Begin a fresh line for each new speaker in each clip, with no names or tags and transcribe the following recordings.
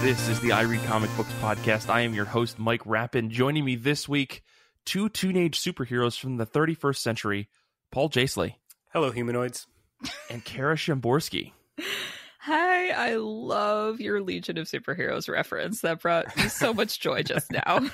This is the I Read Comic Books podcast. I am your host, Mike Rappin. Joining me this week, two teenage superheroes from the 31st century, Paul Jasley.
Hello, humanoids.
And Kara Shimborski.
Hi, I love your Legion of Superheroes reference. That brought me so much joy just now.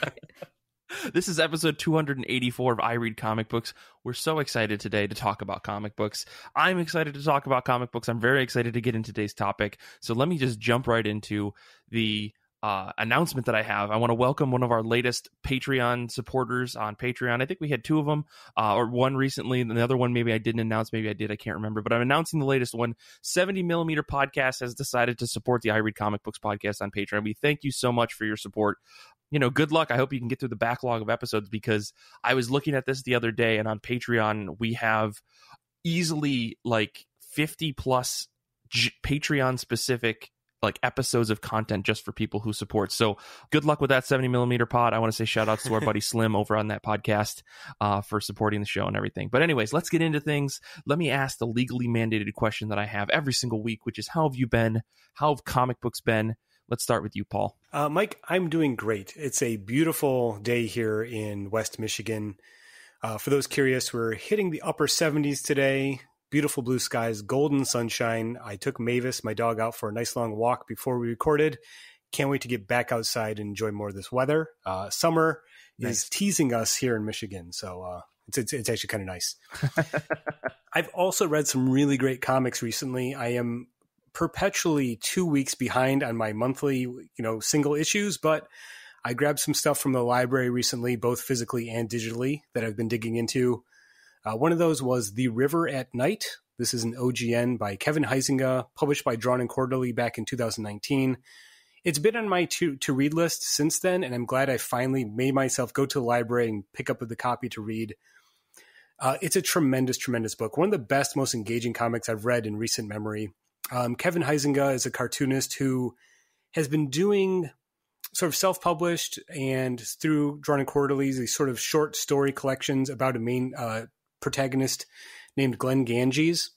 This is episode 284 of I Read Comic Books. We're so excited today to talk about comic books. I'm excited to talk about comic books. I'm very excited to get into today's topic. So let me just jump right into the announcement that I have. I want to welcome one of our latest Patreon supporters on Patreon. I think we had two of them, or one recently, and the other one maybe I didn't announce, maybe I did, I can't remember, but I'm announcing the latest one. 70mm Podcast has decided to support the I Read Comic Books podcast on Patreon. We thank you so much for your support. You know, good luck. I hope you can get through the backlog of episodes, because I was looking at this the other day, and on Patreon we have easily like 50 plus Patreon specific like episodes of content just for people who support. So good luck with that 70mm pod. I want to say shout outs to our buddy Slim over on that podcast for supporting the show and everything. But anyways, let's get into things. Let me ask the legally mandated question that I have every single week, which is, how have you been? How have comic books been? Let's start with you, Paul.
Mike, I'm doing great. It's a beautiful day here in West Michigan. For those curious, we're hitting the upper 70s today. Beautiful blue skies, golden sunshine. I took Mavis, my dog, out for a nice long walk before we recorded. Can't wait to get back outside and enjoy more of this weather. Summer is teasing us here in Michigan, so it's actually kind of nice. I've also read some really great comics recently. I am perpetually 2 weeks behind on my monthly, single issues, but I grabbed some stuff from the library recently, both physically and digitally, that I've been digging into. One of those was The River at Night. This is an OGN by Kevin Huizinga, published by Drawn and Quarterly back in 2019. It's been on my to-read list since then, and I'm glad I finally made myself go to the library and pick up the copy to read. It's a tremendous, tremendous book. One of the best, most engaging comics I've read in recent memory. Kevin Huizinga is a cartoonist who has been doing sort of self-published and through Drawn and Quarterlies, these sort of short story collections about a main protagonist named Glenn Ganges.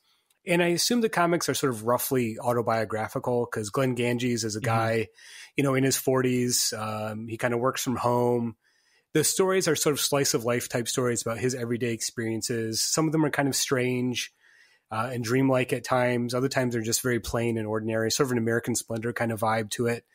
And I assume the comics are sort of roughly autobiographical, because Glenn Ganges is a guy, in his 40s. He kind of works from home. The stories are sort of slice of life type stories about his everyday experiences. Some of them are kind of strange and dreamlike at times. Other times they're just very plain and ordinary, sort of an American Splendor kind of vibe to it.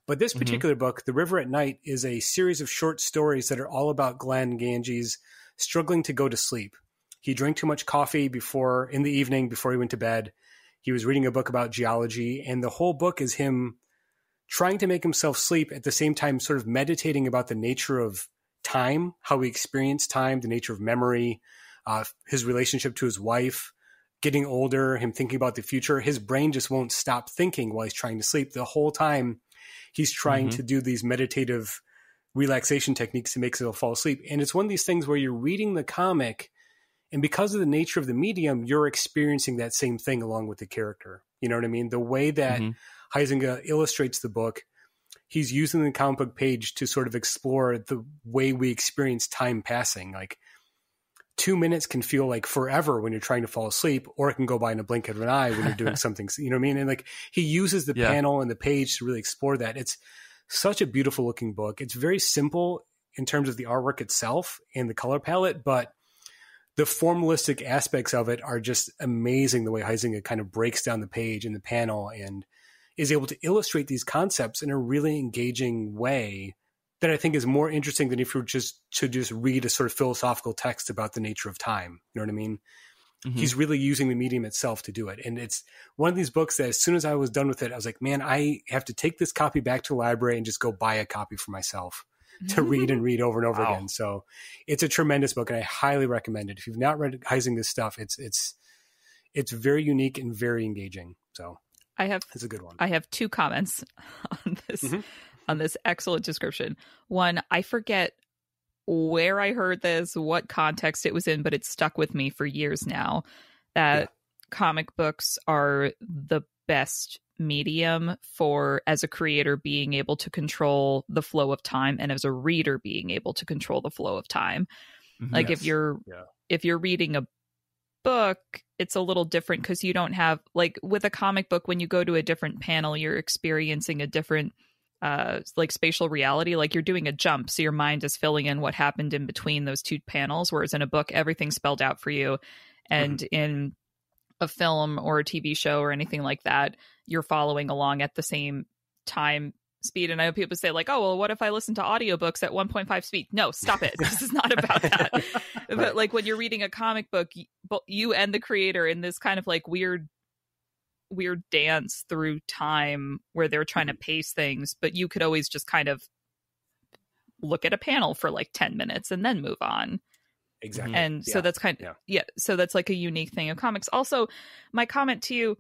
But this particular book, The River at Night, is a series of short stories that are all about Glenn Ganges struggling to go to sleep. He drank too much coffee in the evening before he went to bed. He was reading a book about geology, and the whole book is him trying to make himself sleep, at the same time sort of meditating about the nature of time, how we experience time, the nature of memory, his relationship to his wife, getting older, him thinking about the future. His brain just won't stop thinking while he's trying to sleep. The whole time he's trying to do these meditative relaxation techniques to make himself fall asleep. And it's one of these things where you're reading the comic, and because of the nature of the medium, you're experiencing that same thing along with the character. You know what I mean? The way that Huizinga illustrates the book, he's using the comic book page to sort of explore the way we experience time passing. Like 2 minutes can feel like forever when you're trying to fall asleep, or it can go by in a blink of an eye when you're doing something, you know what I mean? And like, he uses the panel and the page to really explore that. It's such a beautiful looking book. It's very simple in terms of the artwork itself and the color palette, but the formalistic aspects of it are just amazing. The way Huizinga kind of breaks down the page and the panel and is able to illustrate these concepts in a really engaging way that I think is more interesting than if you were just to just read a sort of philosophical text about the nature of time. You know what I mean? He's really using the medium itself to do it. And it's one of these books that as soon as I was done with it, I was like, man, I have to take this copy back to the library and just go buy a copy for myself to read and read over and over again. So it's a tremendous book, and I highly recommend it. If you've not read Huizinga's stuff, it's very unique and very engaging. So it's a good one.
I have two comments on this excellent description. One, I forget where I heard this, what context it was in, but it's stuck with me for years now, that comic books are the best medium for, as a creator, being able to control the flow of time, and as a reader being able to control the flow of time. Like if you're reading a book, it's a little different because you don't have, like with a comic book, when you go to a different panel, you're experiencing a different like spatial reality, like you're doing a jump, so your mind is filling in what happened in between those two panels, whereas in a book everything's spelled out for you. And in a film or a TV show or anything like that, you're following along at the same time speed. And I know people say like, oh, well, what if I listen to audiobooks at 1.5 speed? No, stop it. This is not about that. Right. But like when you're reading a comic book, you and the creator in this kind of like weird dance through time where they're trying to pace things, but you could always just kind of look at a panel for like 10 minutes and then move on.
Exactly.
And so that's kind of, so that's like a unique thing of comics. Also, my comment to you,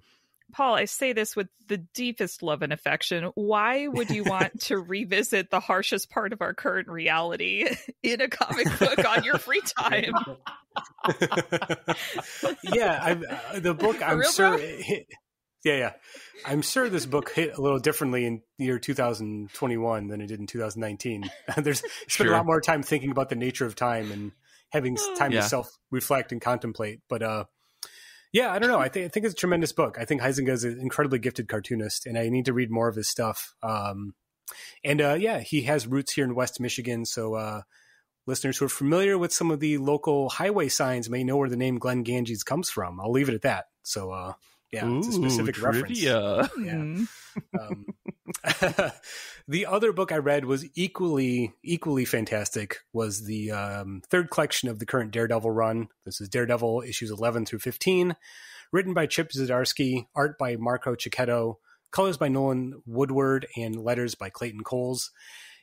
Paul, I say this with the deepest love and affection. Why would you want to revisit the harshest part of our current reality in a comic book on your free time?
The book, I'm sure... I'm sure this book hit a little differently in the year 2021 than it did in 2019. Spent a lot more time thinking about the nature of time and having time to self-reflect and contemplate. But I don't know. I think it's a tremendous book. I think Huizinga is an incredibly gifted cartoonist, and I need to read more of his stuff. He has roots here in West Michigan. So listeners who are familiar with some of the local highway signs may know where the name Glen Ganges comes from. I'll leave it at that. So it's a specific
trivia.
Reference. The other book I read was equally fantastic, was the third collection of the current Daredevil run. This is Daredevil issues 11 through 15, written by Chip Zdarsky, art by Marco Cicchetto, colors by Nolan Woodward, and letters by Clayton Coles.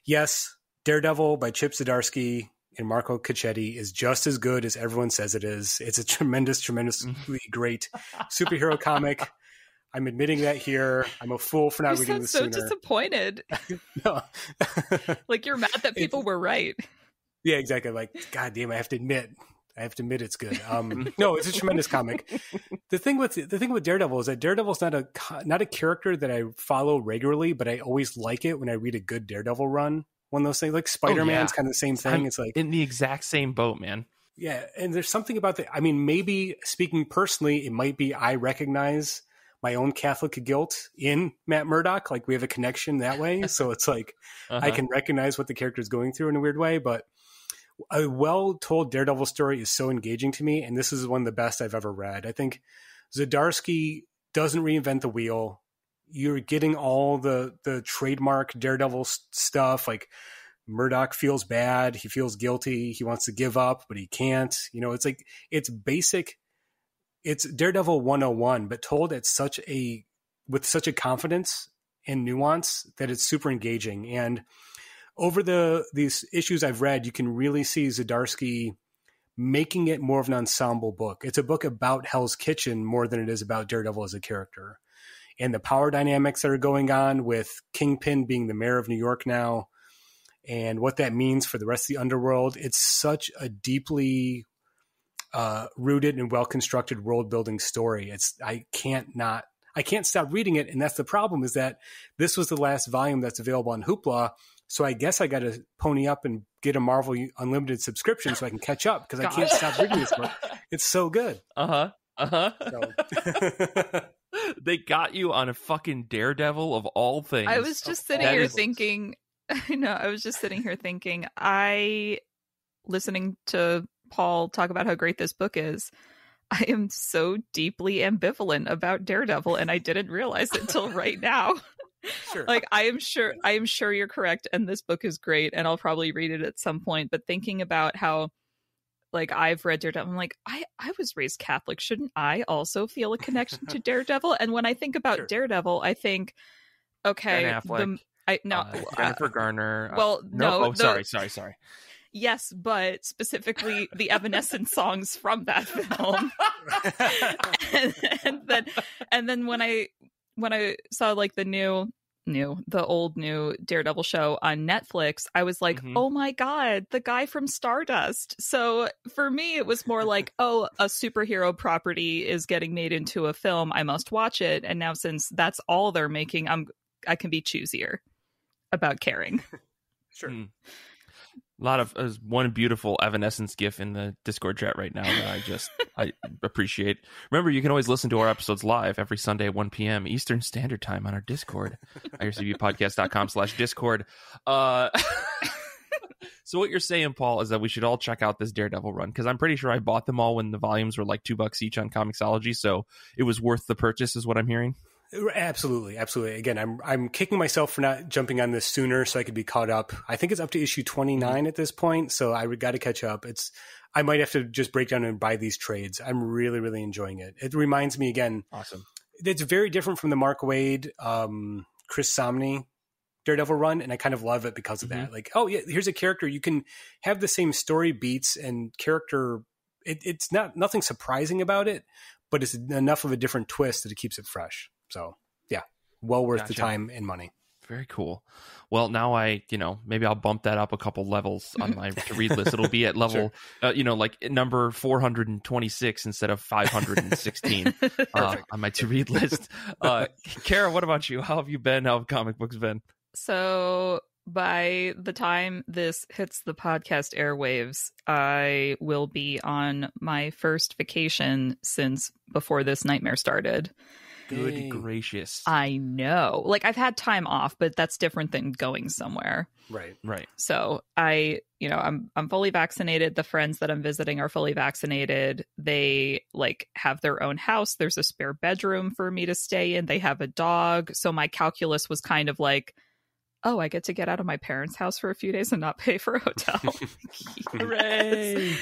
Yes, Daredevil by Chip Zdarsky and Marco Cicchetto is just as good as everyone says it is. It's a tremendously great superhero comic. I'm admitting that here. I'm a fool for not reading this sooner.
You sound so disappointed.
No.
Like you're mad that people were right.
Yeah, exactly. Like, God damn, I have to admit it's good. No, it's a tremendous comic. The thing with Daredevil is that Daredevil's not a character that I follow regularly, but I always like it when I read a good Daredevil run. One of those things, like Spider-Man's kind of the same thing. It's like
in the exact same boat, man.
Yeah, and there's something about that. I mean, maybe speaking personally, it might be I recognize my own Catholic guilt in Matt Murdock. Like we have a connection that way. So it's like I can recognize what the character is going through in a weird way. But a well-told Daredevil story is so engaging to me. And this is one of the best I've ever read. I think Zdarsky doesn't reinvent the wheel. You're getting all the trademark Daredevil stuff. Like Murdock feels bad. He feels guilty. He wants to give up, but he can't. You know, it's like, it's basic. It's Daredevil 101, but told with such a confidence and nuance that it's super engaging. And over these issues I've read, you can really see Zdarsky making it more of an ensemble book. It's a book about Hell's Kitchen more than it is about Daredevil as a character. And the power dynamics that are going on with Kingpin being the mayor of New York now and what that means for the rest of the underworld. It's such a deeply rooted and well-constructed world-building story. I can't stop reading it. And that's the problem, is that this was the last volume that's available on Hoopla. So I guess I got to pony up and get a Marvel Unlimited subscription so I can catch up, because I can't stop reading this book. It's so good.
They got you on a fucking Daredevil of all things.
I was just sitting here thinking, listening to Paul talk about how great this book is, I am so deeply ambivalent about Daredevil, and I didn't realize it until right now.
Sure.
Like I am sure you're correct, and this book is great, and I'll probably read it at some point. But thinking about how, like, I've read Daredevil, I'm like, I was raised Catholic. Shouldn't I also feel a connection to Daredevil? And when I think about Daredevil, I think, okay,
Jennifer Garner. Sorry.
Yes, but specifically the Evanescence songs from that film. and then when I saw like the old new Daredevil show on Netflix, I was like, oh my God, the guy from Stardust. So for me, it was more like, oh, a superhero property is getting made into a film. I must watch it. And now since that's all they're making, I can be choosier about caring.
Sure.
A lot of one beautiful Evanescence gif in the Discord chat right now that I appreciate. Remember, you can always listen to our episodes live every Sunday at 1 p.m. Eastern Standard Time on our Discord, ircbpodcast.com/Discord. So what you're saying, Paul, is that we should all check out this Daredevil run, because I'm pretty sure I bought them all when the volumes were like $2 each on Comixology, so it was worth the purchase, is what I'm hearing.
Absolutely. Again, I'm kicking myself for not jumping on this sooner so I could be caught up. I think it's up to issue 29 at this point, so I got to catch up. I might have to just break down and buy these trades. I'm really, really enjoying it. It reminds me again.
Awesome.
It's very different from the Mark Waid, Chris Samnee Daredevil run, and I kind of love it because of that. Like, oh yeah, here's a character you can have the same story beats and character. It's nothing surprising about it, but it's enough of a different twist that it keeps it fresh. So yeah, well worth the time and money.
Very cool. Well, now maybe I'll bump that up a couple levels on my to read list. It'll be at level, like number 426 instead of 516 on my to read list. Kara, what about you? How have you been? How have comic books been?
So by the time this hits the podcast airwaves, I will be on my first vacation since before this nightmare started.
Good gracious.
I know. Like, I've had time off, but that's different than going somewhere.
Right.
So I'm fully vaccinated. The friends that I'm visiting are fully vaccinated. They have their own house. There's a spare bedroom for me to stay in. They have a dog. So my calculus was kind of like, oh, I get to get out of my parents' house for a few days and not pay for a hotel.
Hooray!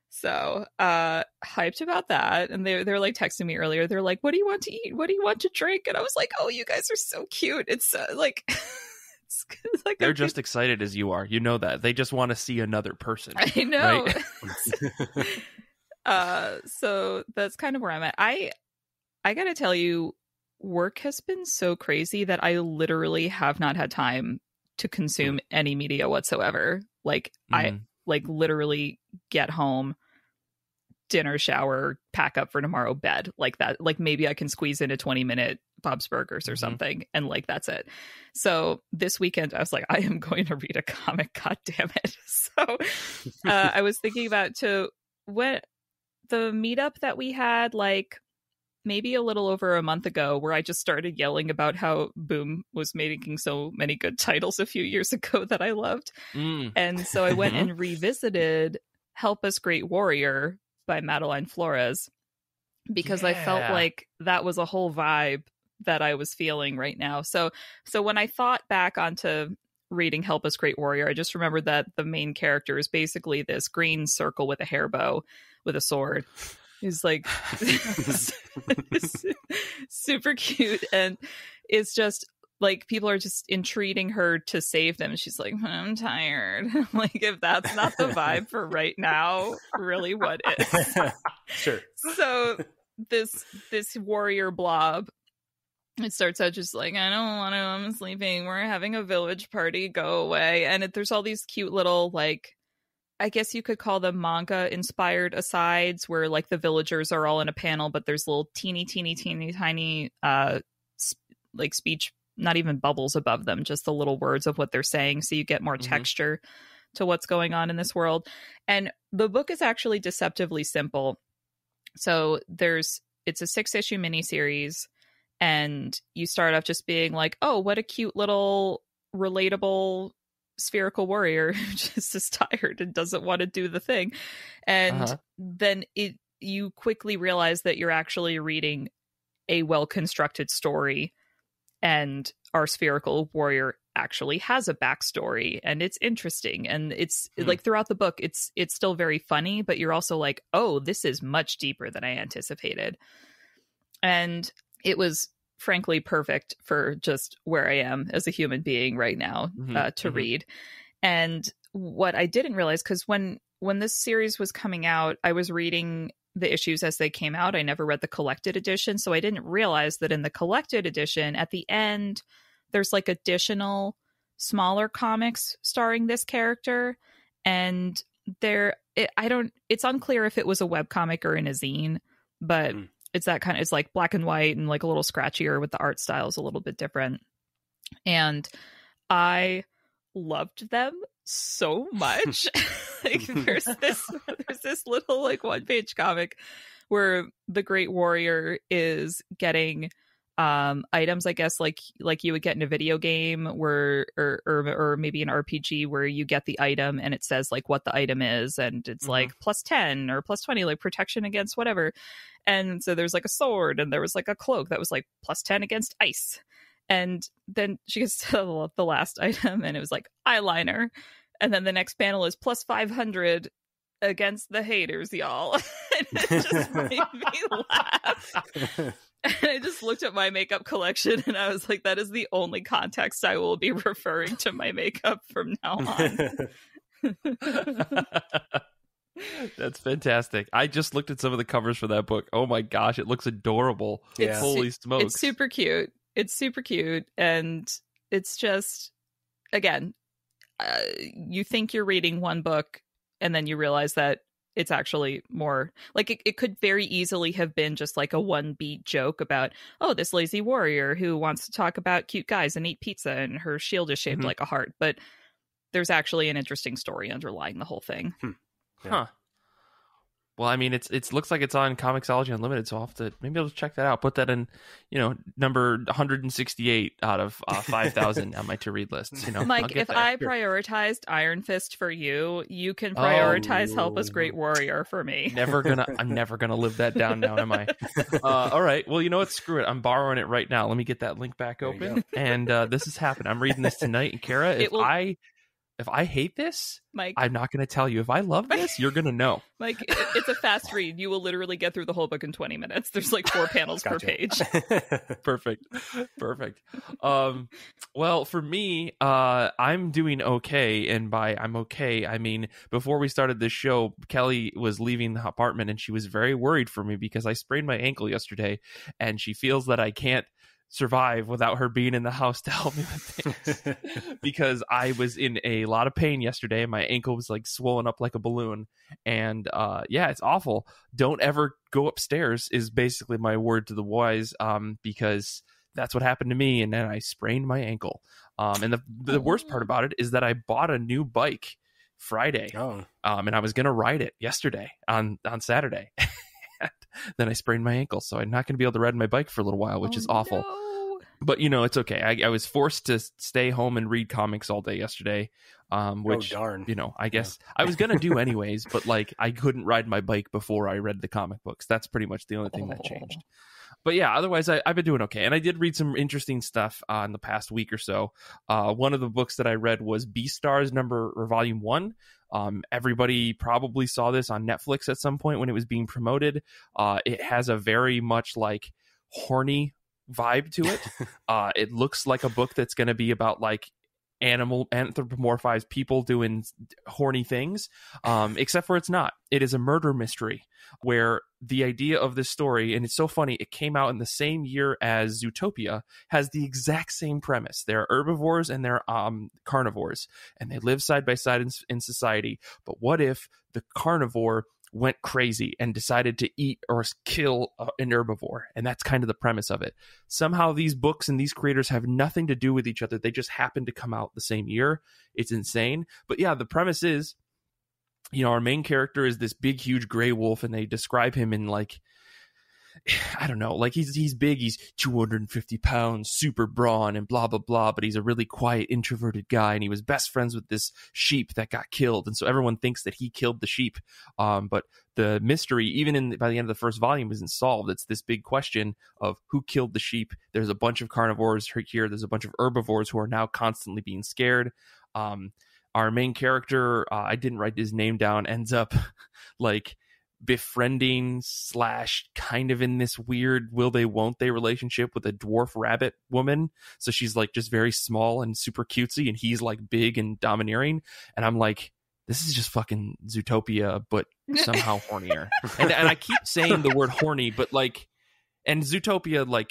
So hyped about that. And they're like texting me earlier. They're like, what do you want to eat? What do you want to drink? And I was like, oh, you guys are so cute. It's it's like
they're just excited as you are. You know that. They just want to see another person.
I know.
Right?
So that's kind of where I'm at. I got to tell you, work has been so crazy that I literally have not had time to consume any media whatsoever. I literally get home, dinner, shower, pack up for tomorrow, bed, like that. Like, maybe I can squeeze in a 20-minute Bob's Burgers or something, and that's it. So this weekend I was like, I am going to read a comic, god damn it. So I was thinking about what the meetup that we had maybe a little over a month ago, where I just started yelling about how Boom was making so many good titles a few years ago that I loved. And so I went and revisited Help Us Great Warrior by Madeleine Flores, because I felt like that was a whole vibe that I was feeling right now. So when I thought back onto reading Help Us Great Warrior, I just remembered that the main character is basically this green circle with a hair bow with a sword. He's like super cute, and it's just like people are just entreating her to save them. And she's like, I'm tired. Like, if that's not the vibe for right now, really, what is?
Sure.
So this warrior blob, it starts out just like, I don't want to, I'm sleeping. We're having a village party. Go away. And there's all these cute little, I guess you could call them manga inspired asides where the villagers are all in a panel, but there's little teeny tiny speech, not even bubbles above them, just the little words of what they're saying. So you get more texture to what's going on in this world. And the book is actually deceptively simple. So it's a 6-issue miniseries, and you start off just being like, oh, what a cute little relatable spherical warrior who just is tired and doesn't want to do the thing. And then you quickly realize that you're actually reading a well-constructed story, and our spherical warrior actually has a backstory, and it's interesting, and it's throughout the book it's still very funny, but you're also like, oh, this is much deeper than I anticipated. And it was frankly perfect for just where I am as a human being right now to read. And what I didn't realize, because when this series was coming out, I was reading the issues as they came out. I never read the collected edition, so I didn't realize that in the collected edition, at the end, there's additional smaller comics starring this character, and it's unclear if it was a webcomic or in a zine, but it's that kind of, it's black and white and a little scratchier, with the art styles a little bit different. And I loved them so much. Like there's this little like 1-page comic where the Great Warrior is getting items, I guess, like you would get in a video game where or maybe an RPG where you get the item and it says like what the item is, and it's like plus 10 or plus 20, like protection against whatever. And so there's like a sword, and there was like a cloak that was like plus 10 against ice. And then she gets to the last item and it was like eyeliner. And then the next panel is plus 500 against the haters, y'all. And it just made me laugh. And I just looked at my makeup collection and I was like, that is the only context I will be referring to my makeup from now on.
That's fantastic. I just looked at some of the covers for that book. Oh my gosh, it looks adorable.
Yeah.
Holy smokes.
It's super cute. It's super cute. And it's just, again, you think you're reading one book and then you realize that it's actually more like it could very easily have been just like a one beat joke about, oh, this lazy warrior who wants to talk about cute guys and eat pizza and her shield is shaped like a heart. But there's actually an interesting story underlying the whole thing.
Yeah.
Huh. Well, I mean, it looks like it's on Comixology Unlimited, so maybe I'll check that out. Put that in, number 168 out of 5,000 on my to read list.
Mike, if I prioritized Iron Fist for you, you can prioritize Help Us Great Warrior for me.
I'm never gonna live that down now, am I? All right. Well, you know what? Screw it. I'm borrowing it right now. Let me get that link back open. And this has happened. I'm reading this tonight. And Kara, if I hate this,
Mike,
I'm not going to tell you. If I love this, you're going to know.
Mike, it's a fast read. You will literally get through the whole book in 20 minutes. There's like 4 panels per page.
Perfect. Well, for me, I'm doing okay. And by I'm okay, I mean, before we started this show, Kelly was leaving the apartment and she was very worried for me because I sprained my ankle yesterday and she feels that I can't survive without her being in the house to help me with things because I was in a lot of pain yesterday. My ankle was like swollen up like a balloon, and it's awful. Don't ever go upstairs is basically my word to the wise, because that's what happened to me, and then I sprained my ankle. And the worst part about it is that I bought a new bike Friday, and I was gonna ride it yesterday on Saturday. Then I sprained my ankle, so I'm not going to be able to ride my bike for a little while, which is awful.
No.
But, it's okay. I was forced to stay home and read comics all day yesterday, which,
darn.
I guess I was going to do anyways, but, I couldn't ride my bike before I read the comic books. That's pretty much the only thing that changed. But, yeah, otherwise, I've been doing okay. And I did read some interesting stuff in the past week or so. One of the books that I read was Beastars Volume 1. Everybody probably saw this on Netflix at some point when it was being promoted. It has a very much horny vibe to it. It looks like a book that's going to be about anthropomorphized people doing horny things, except for it's not. It is a murder mystery where the idea of this story, and it's so funny, it came out in the same year as Zootopia, has the exact same premise. They're herbivores and they're carnivores, and they live side by side in society. But what if the carnivore went crazy and decided to eat or kill an herbivore? And that's kind of the premise of it. Somehow these books and these creators have nothing to do with each other. They just happen to come out the same year. It's insane. But yeah, the premise is, our main character is this big, huge gray wolf, and they describe him in I don't know, he's big, he's 250 pounds, super brawn and blah, blah, blah, but he's a really quiet, introverted guy, and he was best friends with this sheep that got killed, and so everyone thinks that he killed the sheep, but the mystery, even by the end of the first volume, isn't solved. It's this big question of who killed the sheep. There's a bunch of carnivores here, there's a bunch of herbivores who are now constantly being scared. Our main character, I didn't write his name down, ends up befriending / kind of in this weird will they won't they relationship with a dwarf rabbit woman. So she's just very small and super cutesy, and he's big and domineering, and I'm this is just fucking Zootopia but somehow hornier. and I keep saying the word horny, but and Zootopia,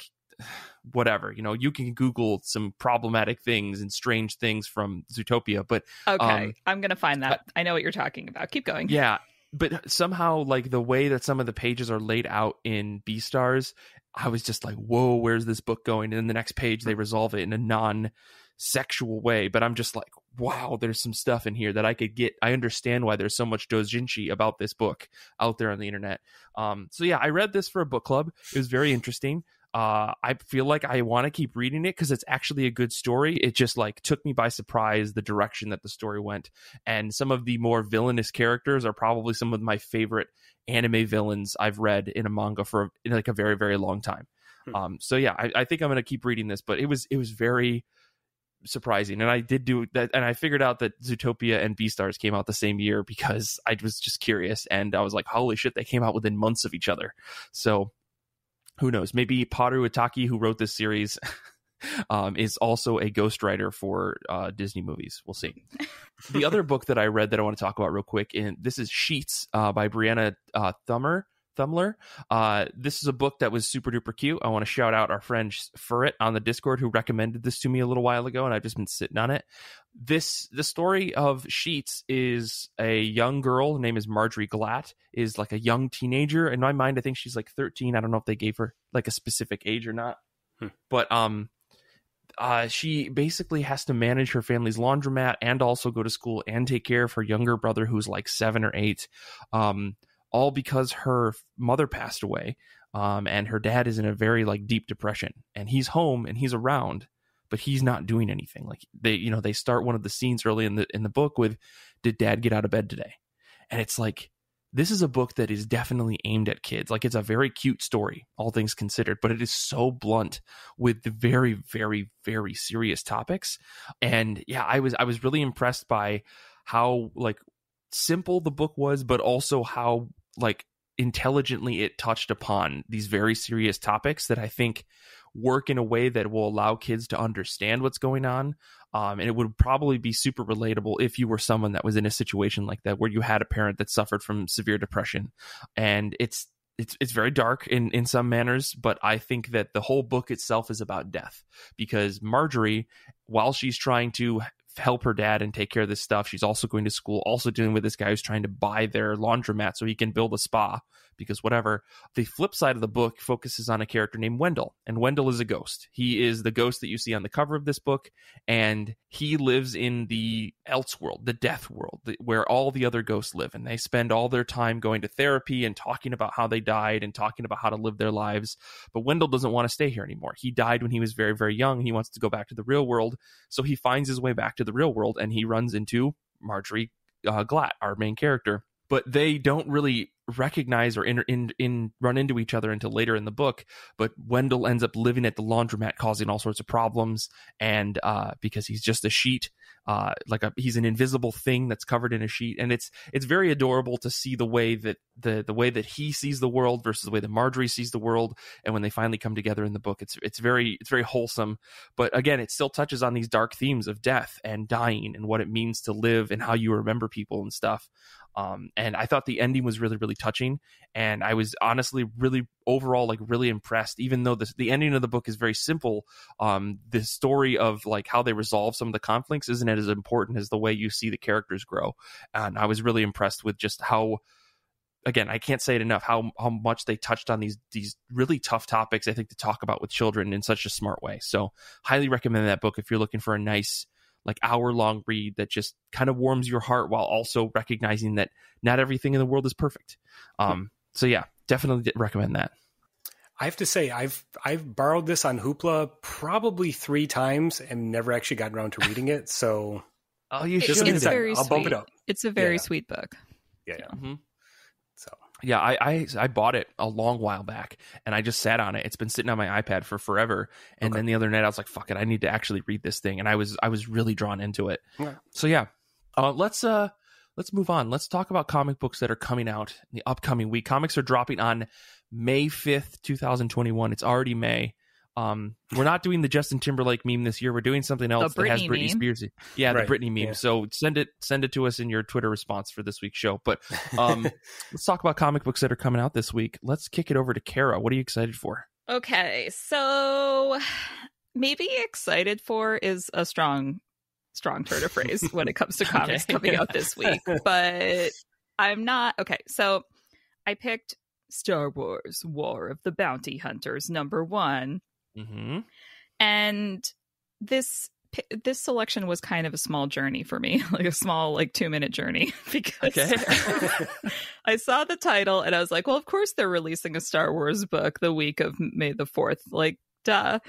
whatever, you can Google some problematic things and strange things from Zootopia, but
okay, I'm gonna find that. I know what you're talking about. Keep going.
Yeah, but somehow the way that some of the pages are laid out in Beastars, I was just whoa, where's this book going? And in the next page they resolve it in a non-sexual way, but I'm just wow, there's some stuff in here that I could get. I understand why there's so much doujinshi about this book out there on the internet. So yeah, I read this for a book club. It was very interesting. I feel like I want to keep reading it because it's actually a good story. It just like took me by surprise, the direction that the story went. And some of the more villainous characters are probably some of my favorite anime villains I've read in a manga for like a very, very long time. So yeah, I think I'm going to keep reading this, but it was very surprising. And I did do that. And I figured out that Zootopia and Beastars came out the same year because I was just curious. And I was like, holy shit, they came out within months of each other. So who knows? Maybe Paru Itaki, who wrote this series, is also a ghostwriter for Disney movies. We'll see. The other book that I read that I want to talk about real quick, and this is Sheets by Brianna Thumler. This is a book that was super duper cute. I want to shout out our friend Furret on the Discord who recommended this to me a little while ago, and I've just been sitting on it. The story of Sheets is a young girl. Her name is Marjorie Glatt, is like a young teenager. In my mind, I think she's like 13. I don't know if they gave her like a specific age or not. But she basically has to manage her family's laundromat and also go to school and take care of her younger brother who's like 7 or 8. All because her mother passed away, and her dad is in a very like deep depression, and he's home and he's around, but he's not doing anything. Like they start one of the scenes early in the book with, "Did Dad get out of bed today?" And it's like, this is a book that is definitely aimed at kids. Like, it's a very cute story, all things considered, but it is so blunt with the very, very, very serious topics. And yeah, I was really impressed by how like simple the book was, but also how like intelligently it touched upon these very serious topics that I think work in a way that will allow kids to understand what's going on. And it would probably be super relatable if you were someone that was in a situation like that, where you had a parent that suffered from severe depression. And it's very dark in some manners, but I think that the whole book itself is about death, because Marjorie, while she's trying to help her dad and take care of this stuff, she's also going to school, also dealing with this guy who's trying to buy their laundromat so he can build a spa, because whatever. The flip side of the book focuses on a character named Wendell, and Wendell is a ghost. He is the ghost that you see on the cover of this book, and he lives in the else world, the death world, where all the other ghosts live, and they spend all their time going to therapy and talking about how they died and talking about how to live their lives. But Wendell doesn't want to stay here anymore. He died when he was very, very young. He wants to go back to the real world, so he finds his way back to the real world, and he runs into Marjorie Glatt, our main character. But they don't really recognize or run into each other until later in the book. But Wendell ends up living at the laundromat, causing all sorts of problems, and because he's just a sheet, he's an invisible thing that's covered in a sheet, and it's very adorable to see the way that the way that he sees the world versus the way that Marjorie sees the world. And when they finally come together in the book, it's very wholesome. But again, it still touches on these dark themes of death and dying and what it means to live and how you remember people and stuff. And I thought the ending was really, really touching, and I was honestly really overall like really impressed. Even though the ending of the book is very simple, the story of like how they resolve some of the conflicts isn't as important as the way you see the characters grow. And I was really impressed with just how, again, I can't say it enough, how much they touched on these really tough topics, I think, to talk about with children in such a smart way. So highly recommend that book if you're looking for a nice like hour-long read that just kind of warms your heart while also recognizing that not everything in the world is perfect. So yeah, definitely recommend that.
I have to say, I've borrowed this on Hoopla probably 3 times and never actually gotten around to reading it. So
you should.
I'll bump it up.
It's a very sweet book.
Yeah.
Mm-hmm.
So
yeah, I bought it a long while back, and I just sat on it. It's been sitting on my iPad for forever. And then the other night I was like, fuck it, I need to actually read this thing. And I was really drawn into it. Yeah. So yeah, let's move on. Let's talk about comic books that are coming out in the upcoming week. Comics are dropping on May 5th, 2021. It's already May. We're not doing the Justin Timberlake meme this year. We're doing something else that has Britney Spears. Yeah, right. The Britney meme. Yeah. So send it to us in your Twitter response for this week's show. But let's talk about comic books that are coming out this week. Let's kick it over to Kara. What are you excited for?
Okay, so maybe excited for is a strong turn of phrase when it comes to comics coming out this week. But I'm not. Okay, so I picked Star Wars War of the Bounty Hunters #1.
Mm-hmm.
And this this selection was kind of a small journey for me, like a small, like 2-minute journey, because I saw the title and I was like, well, of course they're releasing a Star Wars book the week of May the 4th, like, duh.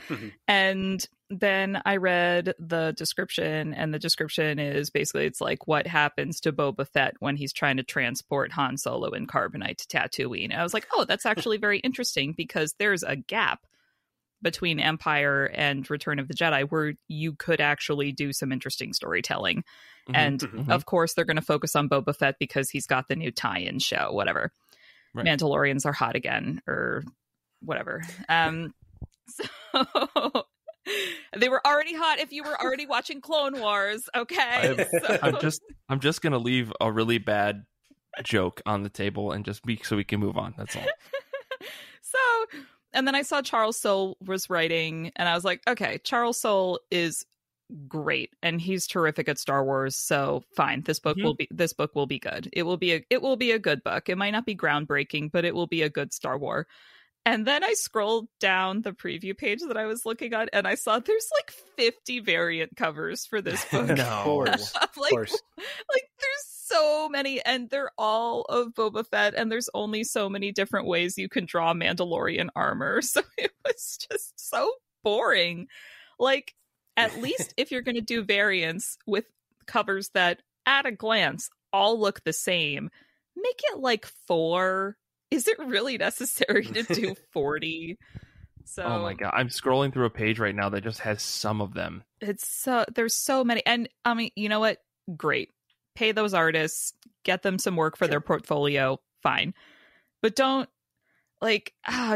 And then I read the description, and the description is basically, it's like what happens to Boba Fett when he's trying to transport Han Solo and Carbonite to Tatooine. And I was like, oh, that's actually very interesting, because there's a gap between Empire and Return of the Jedi where you could actually do some interesting storytelling. And of course they're going to focus on Boba Fett because he's got the new tie-in show, whatever. Right. Mandalorians are hot again, or whatever. So they were already hot if you were already watching Clone Wars, okay?
I'm just gonna leave a really bad joke on the table and just so we can move on. That's all.
So, and then I saw Charles Soule was writing, and I was like, okay, Charles Soule is great, and he's terrific at Star Wars. So fine, this book will be good. It will be a good book. It might not be groundbreaking, but it will be a good Star Wars. And then I scrolled down the preview page that I was looking at, and I saw there's like 50 variant covers for this book.
No, of course.
Like there's so many, and they're all of Boba Fett, and there's only so many different ways you can draw Mandalorian armor. So it was just so boring. Like, at least if you're going to do variants with covers that at a glance all look the same, make it like 4. Is it really necessary to do 40? So,
oh my god, I'm scrolling through a page right now that just has some of them.
There's so many, and I mean, you know what? Great, pay those artists, get them some work for their portfolio, fine, but don't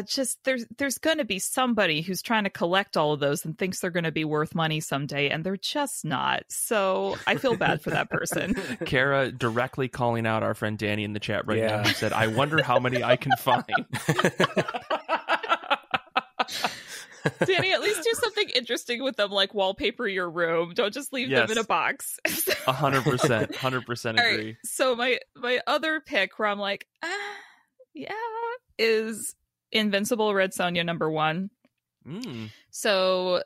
just there's going to be somebody who's trying to collect all of those and thinks they're going to be worth money someday, and they're just not. So I feel bad for that person.
Kara directly calling out our friend Danny in the chat right now, who said, I wonder how many I can find.
Danny, at least do something interesting with them, like wallpaper your room. Don't just leave them in a box.
100% agree.
Right, so my other pick where I'm like, is Invincible Red Sonja #1. So,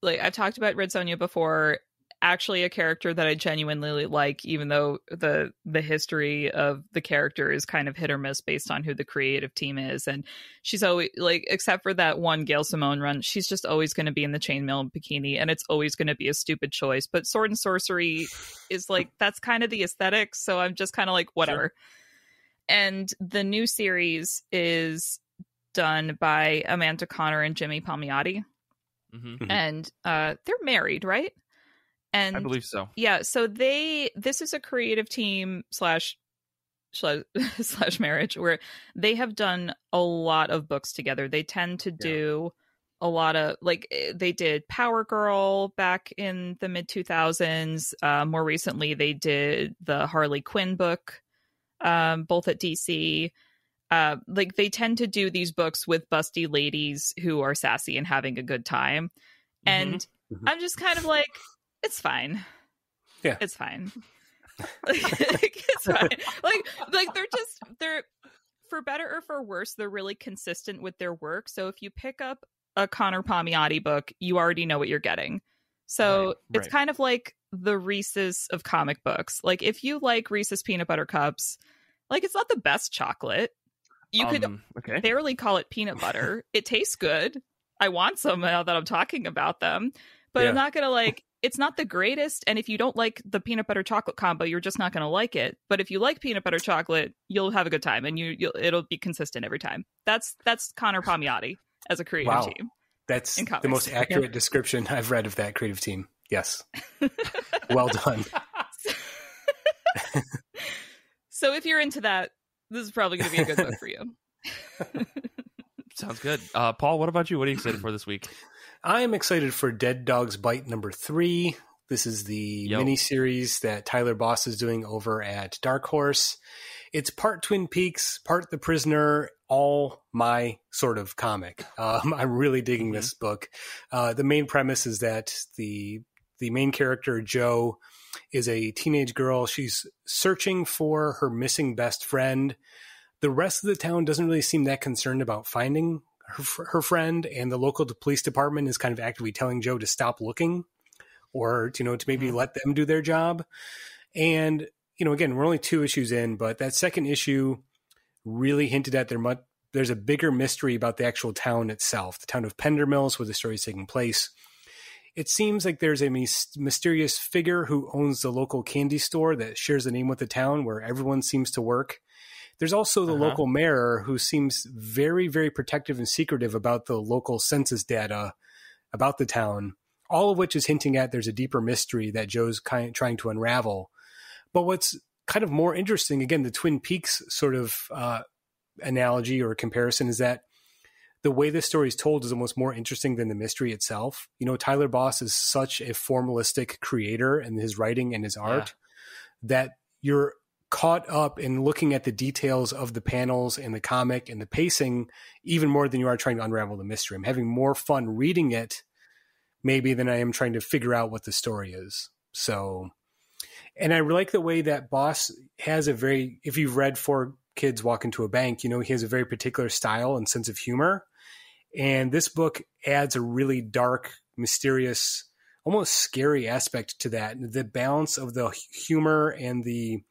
like, I've talked about Red Sonja before. Actually, a character that I genuinely like, even though the history of the character is kind of hit or miss based on who the creative team is. And she's always, like, except for that one Gail Simone run, she's just always going to be in the chainmail bikini, and it's always going to be a stupid choice. But sword and sorcery is like, that's kind of the aesthetic. So I'm just kind of like, whatever. Sure. And the new series is done by Amanda Conner and Jimmy Palmiotti. And they're married, right? And
I believe so.
Yeah, so this is a creative team slash marriage where they have done a lot of books together. They tend to do a lot of, like, they did Power Girl back in the mid 2000s. More recently, they did the Harley Quinn book. Both at DC. Like, they tend to do these books with busty ladies who are sassy and having a good time. And I'm just kind of like, it's fine.
Yeah.
It's fine. It's fine. Like they're for better or for worse, they're really consistent with their work. So if you pick up a Connor Palmiotti book, you already know what you're getting. So it's kind of like the Reese's of comic books. Like, if you like Reese's peanut butter cups, like, it's not the best chocolate. You could barely call it peanut butter. It tastes good. I want some now that I'm talking about them, but I'm not gonna, like, it's not the greatest. And if you don't like the peanut butter chocolate combo, you're just not gonna like it. But if you like peanut butter chocolate, you'll have a good time, and it'll be consistent every time. That's Connor Palmiotti as a creative team.
That's the most accurate description I've read of that creative team. Yes. Well done.
So if you're into that, this is probably going to be a good book for you.
Sounds good. Paul, what about you? What are you excited for this week?
I am excited for Dead Dog's Bite #3. This is the miniseries that Tyler Boss is doing over at Dark Horse. It's part Twin Peaks, part The Prisoner, all my sort of comic. I'm really digging this book. The main premise is that the main character, Jo, is a teenage girl. She's searching for her missing best friend. The rest of the town doesn't really seem that concerned about finding her friend, and the local police department is kind of actively telling Jo to stop looking. or, to maybe let them do their job. And, again, we're only 2 issues in, but that second issue really hinted at there's a bigger mystery about the actual town itself, the town of Pendermills, where the story is taking place. It seems like there's a mysterious figure who owns the local candy store that shares the name with the town, where everyone seems to work. There's also the local mayor, who seems very, very protective and secretive about the local census data about the town, all of which is hinting at there's a deeper mystery that Joe's trying to unravel. But what's kind of more interesting, again, the Twin Peaks sort of analogy or comparison, is that the way this story is told is almost more interesting than the mystery itself. Tyler Boss is such a formalistic creator in his writing and his art that you're caught up in looking at the details of the panels and the comic and the pacing even more than you are trying to unravel the mystery. I'm having more fun reading it maybe than I am trying to figure out what the story is. So, and I like the way that Boss has if you've read Four Kids Walk Into a Bank, he has a very particular style and sense of humor. And this book adds a really dark, mysterious, almost scary aspect to that. The balance of the humor and the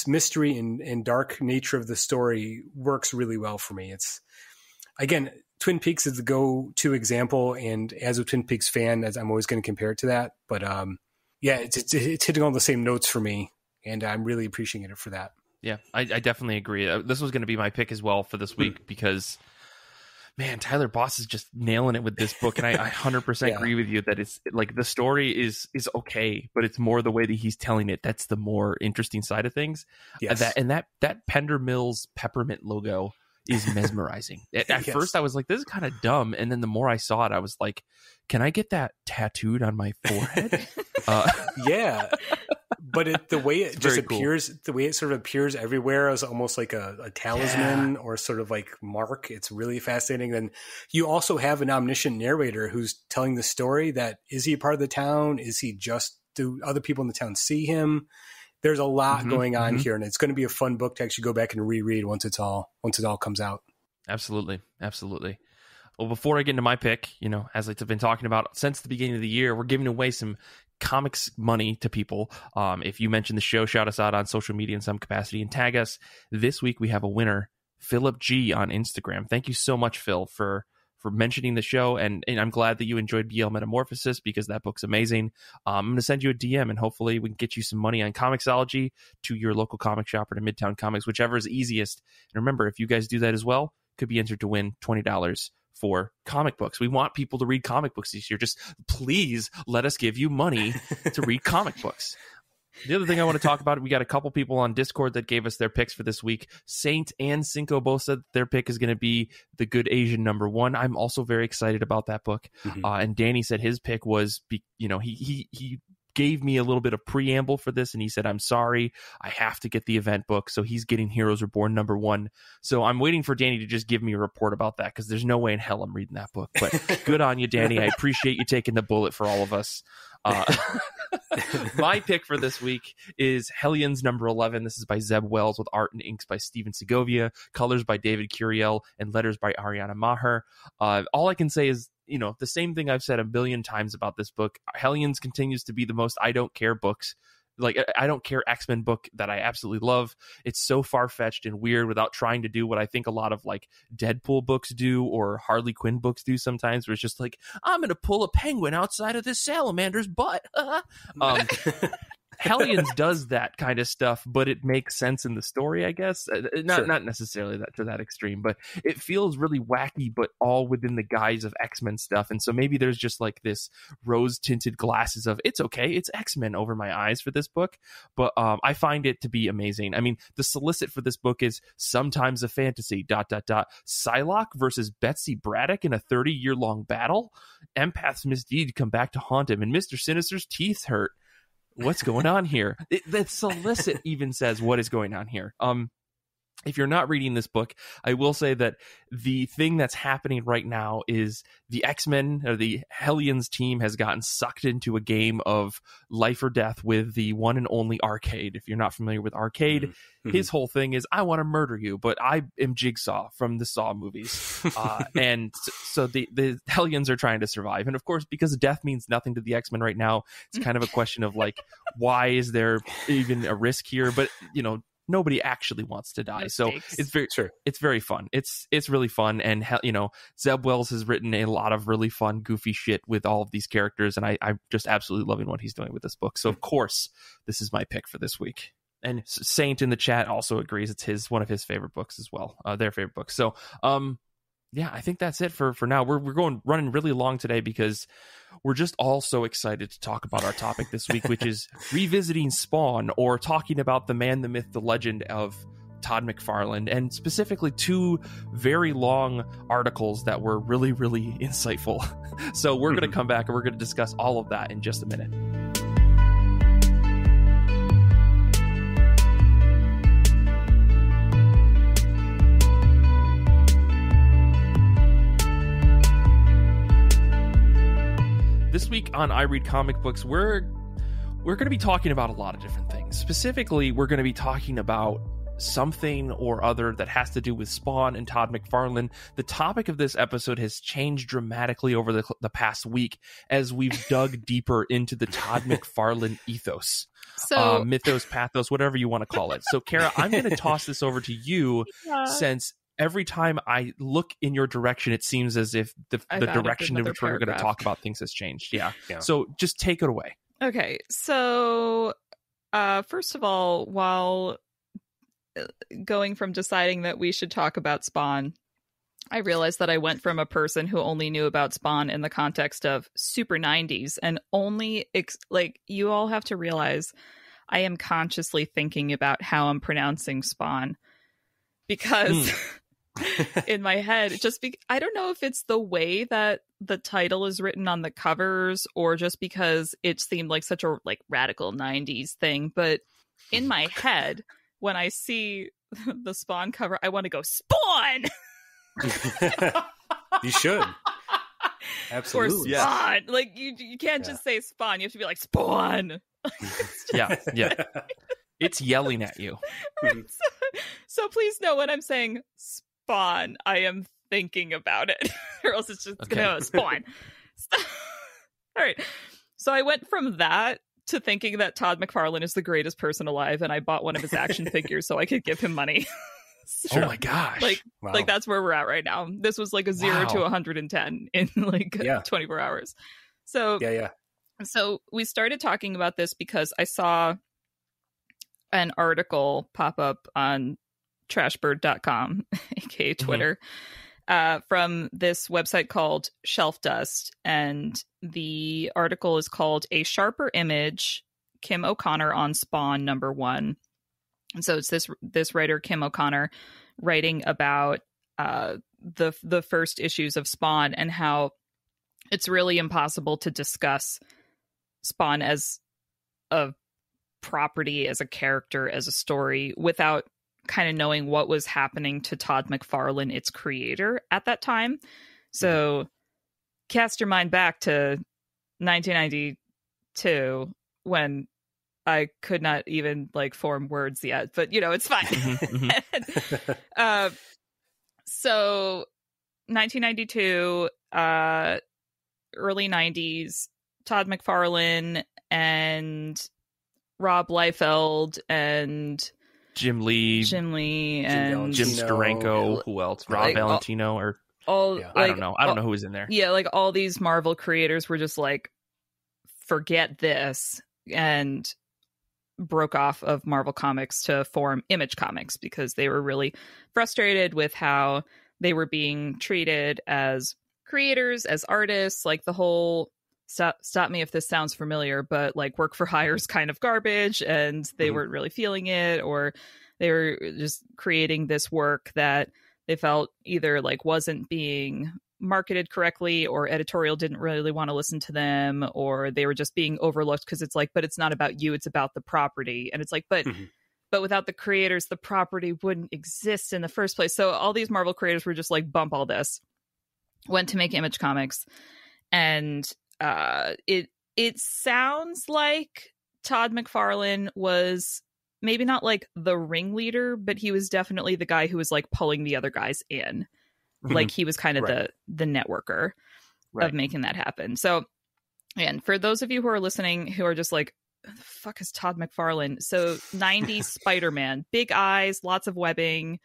mystery and dark nature of the story works really well for me. It's, again, Twin Peaks is the go-to example, and as a Twin Peaks fan, as I'm always going to compare it to that. But it's hitting all the same notes for me, and I'm really appreciating it for that. Yeah,
I definitely agree. This was going to be my pick as well for this week because, man, Tyler Boss is just nailing it with this book, and I 100% agree with you that it's like the story is okay, but it's more the way that he's telling it that's the more interesting side of things. Yes. That Pendermills peppermint logo is mesmerizing. At first, I was like, "This is kind of dumb," and then the more I saw it, I was like, "Can I get that tattooed on my forehead?"
Yeah. But the way it just appears, the way it sort of appears everywhere is almost like a talisman or sort of like mark. It's really fascinating. Then you also have an omniscient narrator who's telling the story. That is he a part of the town? Is he do other people in the town see him? There's a lot going on here, and it's going to be a fun book to actually go back and reread once it all comes out.
Absolutely. Well, before I get into my pick, as I've been talking about since the beginning of the year, we're giving away some comics money to people. If you mention the show, shout us out on social media in some capacity and tag us. This week we have a winner, Philip G on Instagram. Thank you so much, Phil, for mentioning the show, and I'm glad that you enjoyed BL Metamorphosis because that book's amazing. I'm going to send you a DM, and hopefully we can get you some money on Comixology to your local comic shop or to Midtown Comics, whichever is easiest. And remember, if you guys do that as well, could be entered to win $20 for comic books. We want people to read comic books this year. Just please let us give you money to read comic books. The other thing I want to talk about, we got a couple people on Discord that gave us their picks for this week. Saint and Cinco both said their pick is going to be The Good Asian #1. I'm also very excited about that book. And Danny said his pick was, he gave me a little bit of preamble for this, and he said, I'm sorry, I have to get the event book. So he's getting Heroes Reborn #1. So I'm waiting for Danny to just give me a report about that, because there's no way in hell I'm reading that book. But good on you, Danny. I appreciate you taking the bullet for all of us. My pick for this week is Hellions #11. This is by Zeb Wells with art and inks by Steven Segovia, colors by David Curiel, and letters by Ariana Maher. All I can say is, the same thing I've said a billion times about this book. Hellions continues to be the most I don't care books. Like, I don't care X-Men book that I absolutely love. It's so far-fetched and weird without trying to do what I think a lot of like Deadpool books do or Harley Quinn books do sometimes, where it's just like, I'm going to pull a penguin outside of this salamander's butt. Hellions does that kind of stuff, but it makes sense in the story, I guess. Not necessarily to that extreme, but it feels really wacky, but all within the guise of X-Men stuff. And so maybe there's just like this rose-tinted glasses of, it's okay, it's X-Men over my eyes for this book. But I find it to be amazing. I mean, the solicit for this book is sometimes a fantasy, ... Psylocke versus Betsy Braddock in a 30-year-long battle. Empath's misdeed come back to haunt him, and Mr. Sinister's teeth hurt. What's going on here? The solicit even says what is going on here. if you're not reading this book, I will say that the thing that's happening right now is the X-Men or the Hellions team has gotten sucked into a game of life or death with the one and only Arcade. If you're not familiar with Arcade, his whole thing is, I want to murder you, but I am Jigsaw from the Saw movies. And so the Hellions are trying to survive. And of course, because death means nothing to the X-Men right now, it's kind of a question of like, why is there even a risk here? But, you know, nobody actually wants to die. So it's very fun. It's really fun. And, you know, Zeb Wells has written a lot of really fun, goofy shit with all of these characters. And I'm just absolutely loving what he's doing with this book. So, of course, this is my pick for this week. And Saint in the chat also agrees it's one of his favorite books as well. Their favorite book. So, yeah, I think that's it for now. We're running really long today because we're just all so excited to talk about our topic this week, which is revisiting Spawn, or talking about the man, the myth, the legend of Todd McFarlane, and specifically 2 very long articles that were really, really insightful. So we're going to come back and we're going to discuss all of that in just a minute. This week on I Read Comic Books, we're going to be talking about a lot of different things. Specifically, we're going to be talking about something or other that has to do with Spawn and Todd McFarlane. The topic of this episode has changed dramatically over the past week as we've dug deeper into the Todd McFarlane ethos. So mythos, pathos, whatever you want to call it. So, Kara, I'm going to toss this over to you since every time I look in your direction, it seems as if the direction in which we're going to talk about things has changed. Yeah. So just take it away.
Okay. So first of all, while going from deciding that we should talk about Spawn, I realized that I went from a person who only knew about Spawn in the context of super 90s and only like, you all have to realize I am consciously thinking about how I'm pronouncing Spawn, because in my head, I don't know if it's the way that the title is written on the covers or just because it seemed like such a like radical 90s thing, but in my head, when I see the Spawn cover, I want to go Spawn.
You should. Absolutely.
Or Spawn. Yeah. Like you can't just say Spawn. You have to be like Spawn.
Yeah. It's yelling at you.
Right? So please know when I'm saying Spawn, I am thinking about it, or else it's just gonna Spawn. All right. So I went from that to thinking that Todd McFarlane is the greatest person alive, and I bought one of his action figures so I could give him money.
Oh my gosh!
Like that's where we're at right now. This was like a 0 to 110 in like 24 hours. So So we started talking about this because I saw an article pop up on trashbird.com, aka Twitter, from this website called Shelf Dust, and the article is called "A Sharper Image: Kim O'Connor on Spawn #1." And so it's this writer Kim O'Connor writing about the first issues of Spawn and how it's really impossible to discuss Spawn as a property, as a character, as a story without kind of knowing what was happening to Todd McFarlane, its creator, at that time. So cast your mind back to 1992 when I could not even like form words yet, but you know, it's fine. So 1992, early 90s, Todd McFarlane and Rob Liefeld and
Jim Lee
and
Jim Steranko. Who else? Rob Valentino or
all
I don't know. I don't know who was in there.
Yeah, like all these Marvel creators were just like, forget this, and broke off of Marvel Comics to form Image Comics because they were really frustrated with how they were being treated as creators, as artists, like the whole stop me if this sounds familiar, but like work for hire is kind of garbage, and they weren't really feeling it, or they were just creating this work that they felt either like wasn't being marketed correctly, or editorial didn't really want to listen to them, or they were just being overlooked because it's like, but it's not about you, it's about the property. And it's like, but but without the creators, the property wouldn't exist in the first place. So all these Marvel creators were just like, bump all this. Went to make Image Comics, and it sounds like Todd McFarlane was maybe not like the ringleader, but he was definitely the guy who was like pulling the other guys in. Like he was kind of the networker of making that happen. So, and for those of you who are listening who are just like, the fuck is Todd McFarlane? So 90s Spider-Man, big eyes, lots of webbing.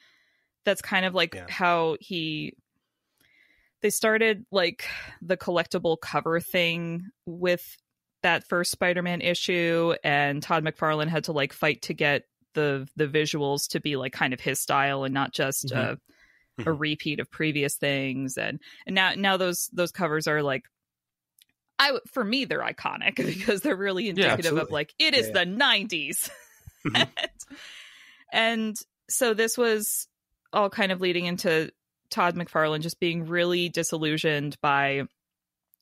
That's kind of like how they started like the collectible cover thing with that first Spider-Man issue, and Todd McFarlane had to like fight to get the visuals to be like kind of his style and not just a repeat of previous things. And now those covers are like, for me they're iconic because they're really indicative of like it is the 90s. And so this was all kind of leading into Todd McFarlane just being really disillusioned by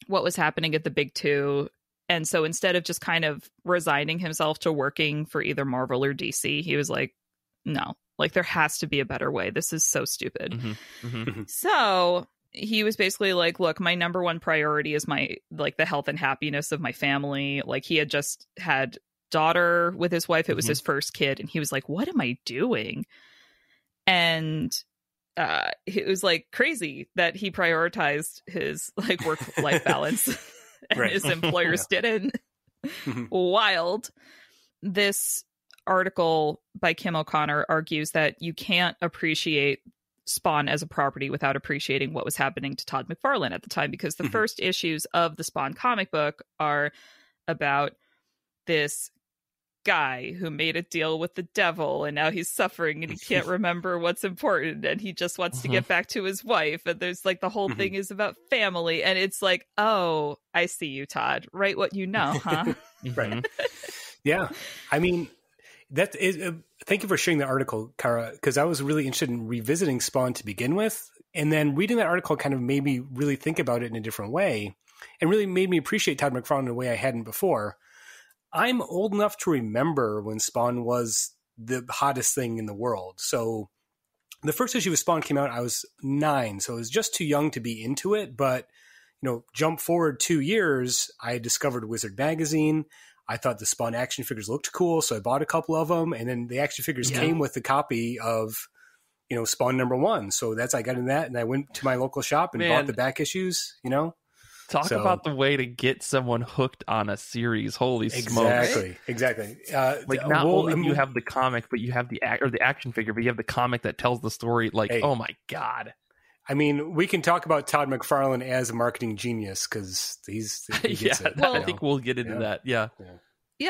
what was happening at the big two. And so instead of just kind of resigning himself to working for either Marvel or DC, he was like, no, like there has to be a better way. This is so stupid. So he was basically like, look, my number one priority is my, like the health and happiness of my family. Like he had just had daughter with his wife. It was his first kid. And he was like, what am I doing? And it was like crazy that he prioritized his like work-life balance and his employers didn't. Wild. This article by Kim O'Connor argues that you can't appreciate Spawn as a property without appreciating what was happening to Todd McFarlane at the time, because the first issues of the Spawn comic book are about this guy who made a deal with the devil and now he's suffering and he can't remember what's important and he just wants to get back to his wife, and there's like the whole thing is about family, and it's like, oh, I see you, Todd, write what you know, huh?
Right. Yeah, I mean, that is thank you for sharing the article, Kara, because I was really interested in revisiting Spawn to begin with, and then reading that article kind of made me really think about it in a different way and really made me appreciate Todd McFarlane in a way I hadn't before. I'm old enough to remember when Spawn was the hottest thing in the world. So the first issue of Spawn came out, I was 9, so I was just too young to be into it. But, you know, jump forward 2 years, I discovered Wizard Magazine. I thought the Spawn action figures looked cool, so I bought a couple of them. And then the action figures came with the copy of, you know, Spawn #1. So I got in that, and I went to my local shop and bought the back issues, you know.
Talk about the way to get someone hooked on a series. Holy smokes.
Exactly.
Like not only do you have the comic, but you have the action figure, but you have the comic that tells the story. Like, oh my God.
I mean, we can talk about Todd McFarlane as a marketing genius because he gets it.
Well, I think we'll get into that. Yeah,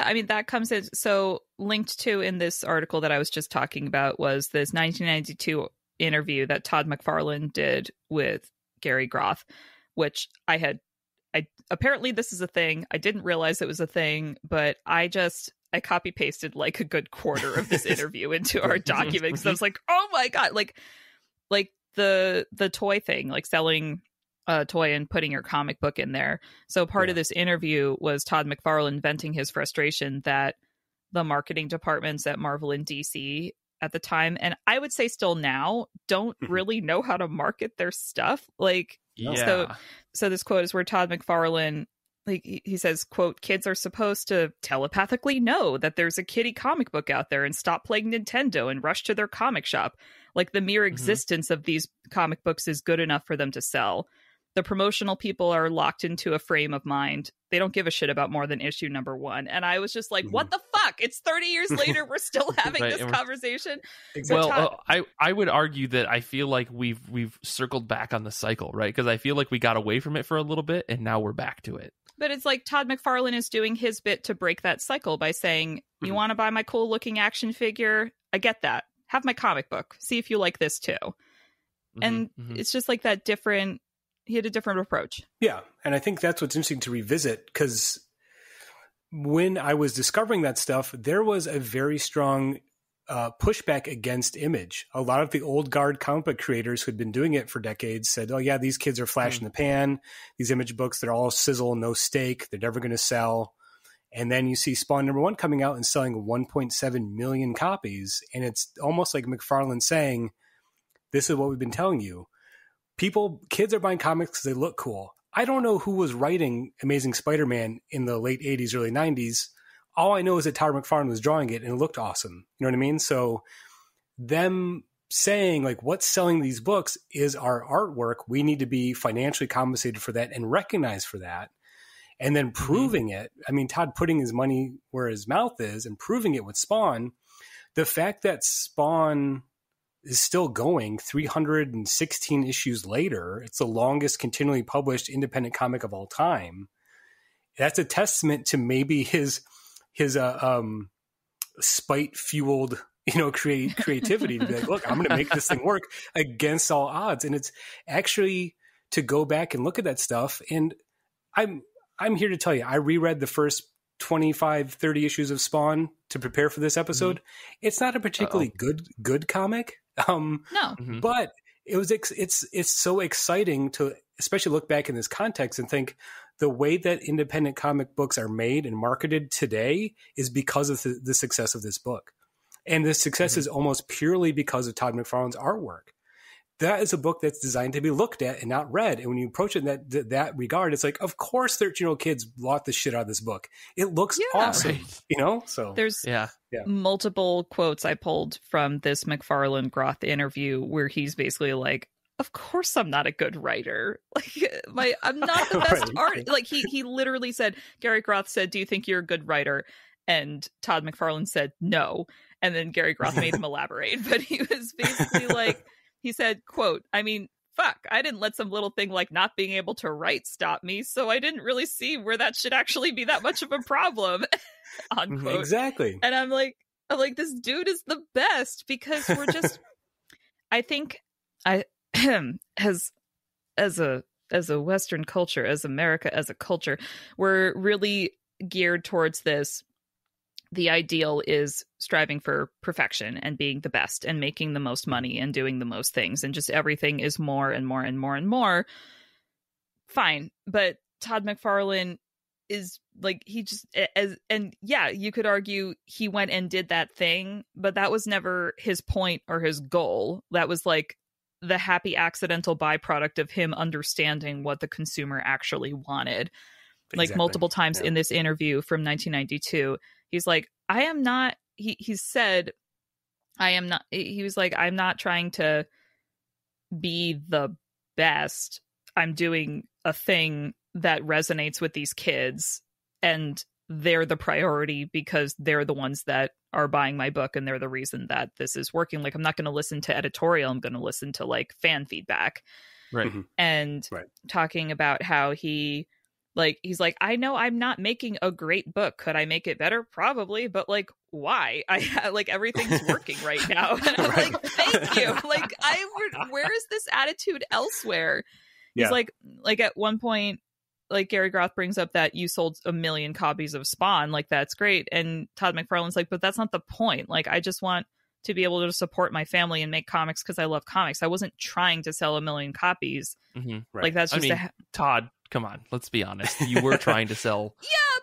I mean, that comes in. So linked to in this article that I was just talking about was this 1992 interview that Todd McFarlane did with Gary Groth, which apparently this is a thing. I didn't realize it was a thing, but I copy pasted like a good quarter of this interview into our document because I was like, oh my God, like the toy thing, like selling a toy and putting your comic book in there. So part of this interview was Todd McFarlane venting his frustration that the marketing departments at Marvel and DC at the time, and I would say still now, don't really know how to market their stuff. Like, so this quote is where Todd McFarlane, like he says, quote, kids are supposed to telepathically know that there's a kiddie comic book out there and stop playing Nintendo and rush to their comic shop. Like the mere existence of these comic books is good enough for them to sell. The promotional people are locked into a frame of mind. They don't give a shit about more than issue #1. And I was just like, what the fuck? It's 30 years later. We're still having this conversation.
Exactly. Well, I would argue that I feel like we've circled back on the cycle, right? Because I feel like we got away from it for a little bit and now we're back to it.
But it's like Todd McFarlane is doing his bit to break that cycle by saying, you want to buy my cool looking action figure? I get that. Have my comic book. See if you like this too. And it's just like that different... He had a different approach. Yeah.
And I think that's what's interesting to revisit, because when I was discovering that stuff, there was a very strong pushback against Image. A lot of the old guard comic book creators who had been doing it for decades said, oh yeah, these kids are flash in the pan. These Image books, they're all sizzle, no steak. They're never going to sell. And then you see Spawn #1 coming out and selling 1.7 million copies. And it's almost like McFarlane saying, this is what we've been telling you. Kids are buying comics because they look cool. I don't know who was writing Amazing Spider-Man in the late 80s, early 90s. All I know is that Todd McFarlane was drawing it and it looked awesome. You know what I mean? So them saying, like, what's selling these books is our artwork. We need to be financially compensated for that and recognized for that. And then proving it. I mean, Todd putting his money where his mouth is and proving it with Spawn. The fact that Spawn is still going 316 issues later, it's the longest continually published independent comic of all time. That's a testament to maybe his spite fueled, creativity to be like, look, I'm going to make this thing work against all odds. And it's actually to go back and look at that stuff. And I'm here to tell you, I reread the first 25, 30 issues of Spawn to prepare for this episode. It's not a particularly good comic.
No.
But it's so exciting to especially look back in this context and think the way that independent comic books are made and marketed today is because of the success of this book. And the success is almost purely because of Todd McFarlane's artwork. That is a book that's designed to be looked at and not read. And when you approach it in that regard, it's like, of course 13-year-old kids bought the shit out of this book. It looks awesome, So
there's multiple quotes I pulled from this McFarlane Groth interview where he's basically like, of course I'm not a good writer. Like I'm not the best artist. Like he literally said, Gary Groth said, do you think you're a good writer? And Todd McFarlane said no. And then Gary Groth made him elaborate. But he was basically like, he said, quote, I mean, fuck, I didn't let some little thing like not being able to write stop me. So I didn't really see where that should actually be that much of a problem. Unquote.
Exactly.
And I'm like, this dude is the best because we're just, I think as a Western culture, as America, as a culture, we're really geared towards this. The ideal is striving for perfection and being the best and making the most money and doing the most things. And just everything is more and more and more and more. Fine. But Todd McFarlane is like, you could argue he went and did that thing, but that was never his point or his goal. That was like the happy accidental byproduct of him understanding what the consumer actually wanted. Like multiple times in this interview from 1992, he's like, I am not, he said, I am not, he was like, I'm not trying to be the best. I'm doing a thing that resonates with these kids and they're the priority because they're the ones that are buying my book and they're the reason that this is working. Like, I'm not going to listen to editorial. I'm going to listen to like fan feedback.
Right.
And talking about how he's like, I know I'm not making a great book. Could I make it better? Probably. But like, why? Like everything's working right now. And I'm like, thank you. Like where is this attitude elsewhere? He's like at one point, like Gary Groth brings up that you sold 1 million copies of Spawn. Like, that's great. And Todd McFarlane's like, but that's not the point. Like, I just want to be able to support my family and make comics because I love comics. I wasn't trying to sell 1 million copies. Like, that's just
Todd, come on, let's be honest. You were trying to sell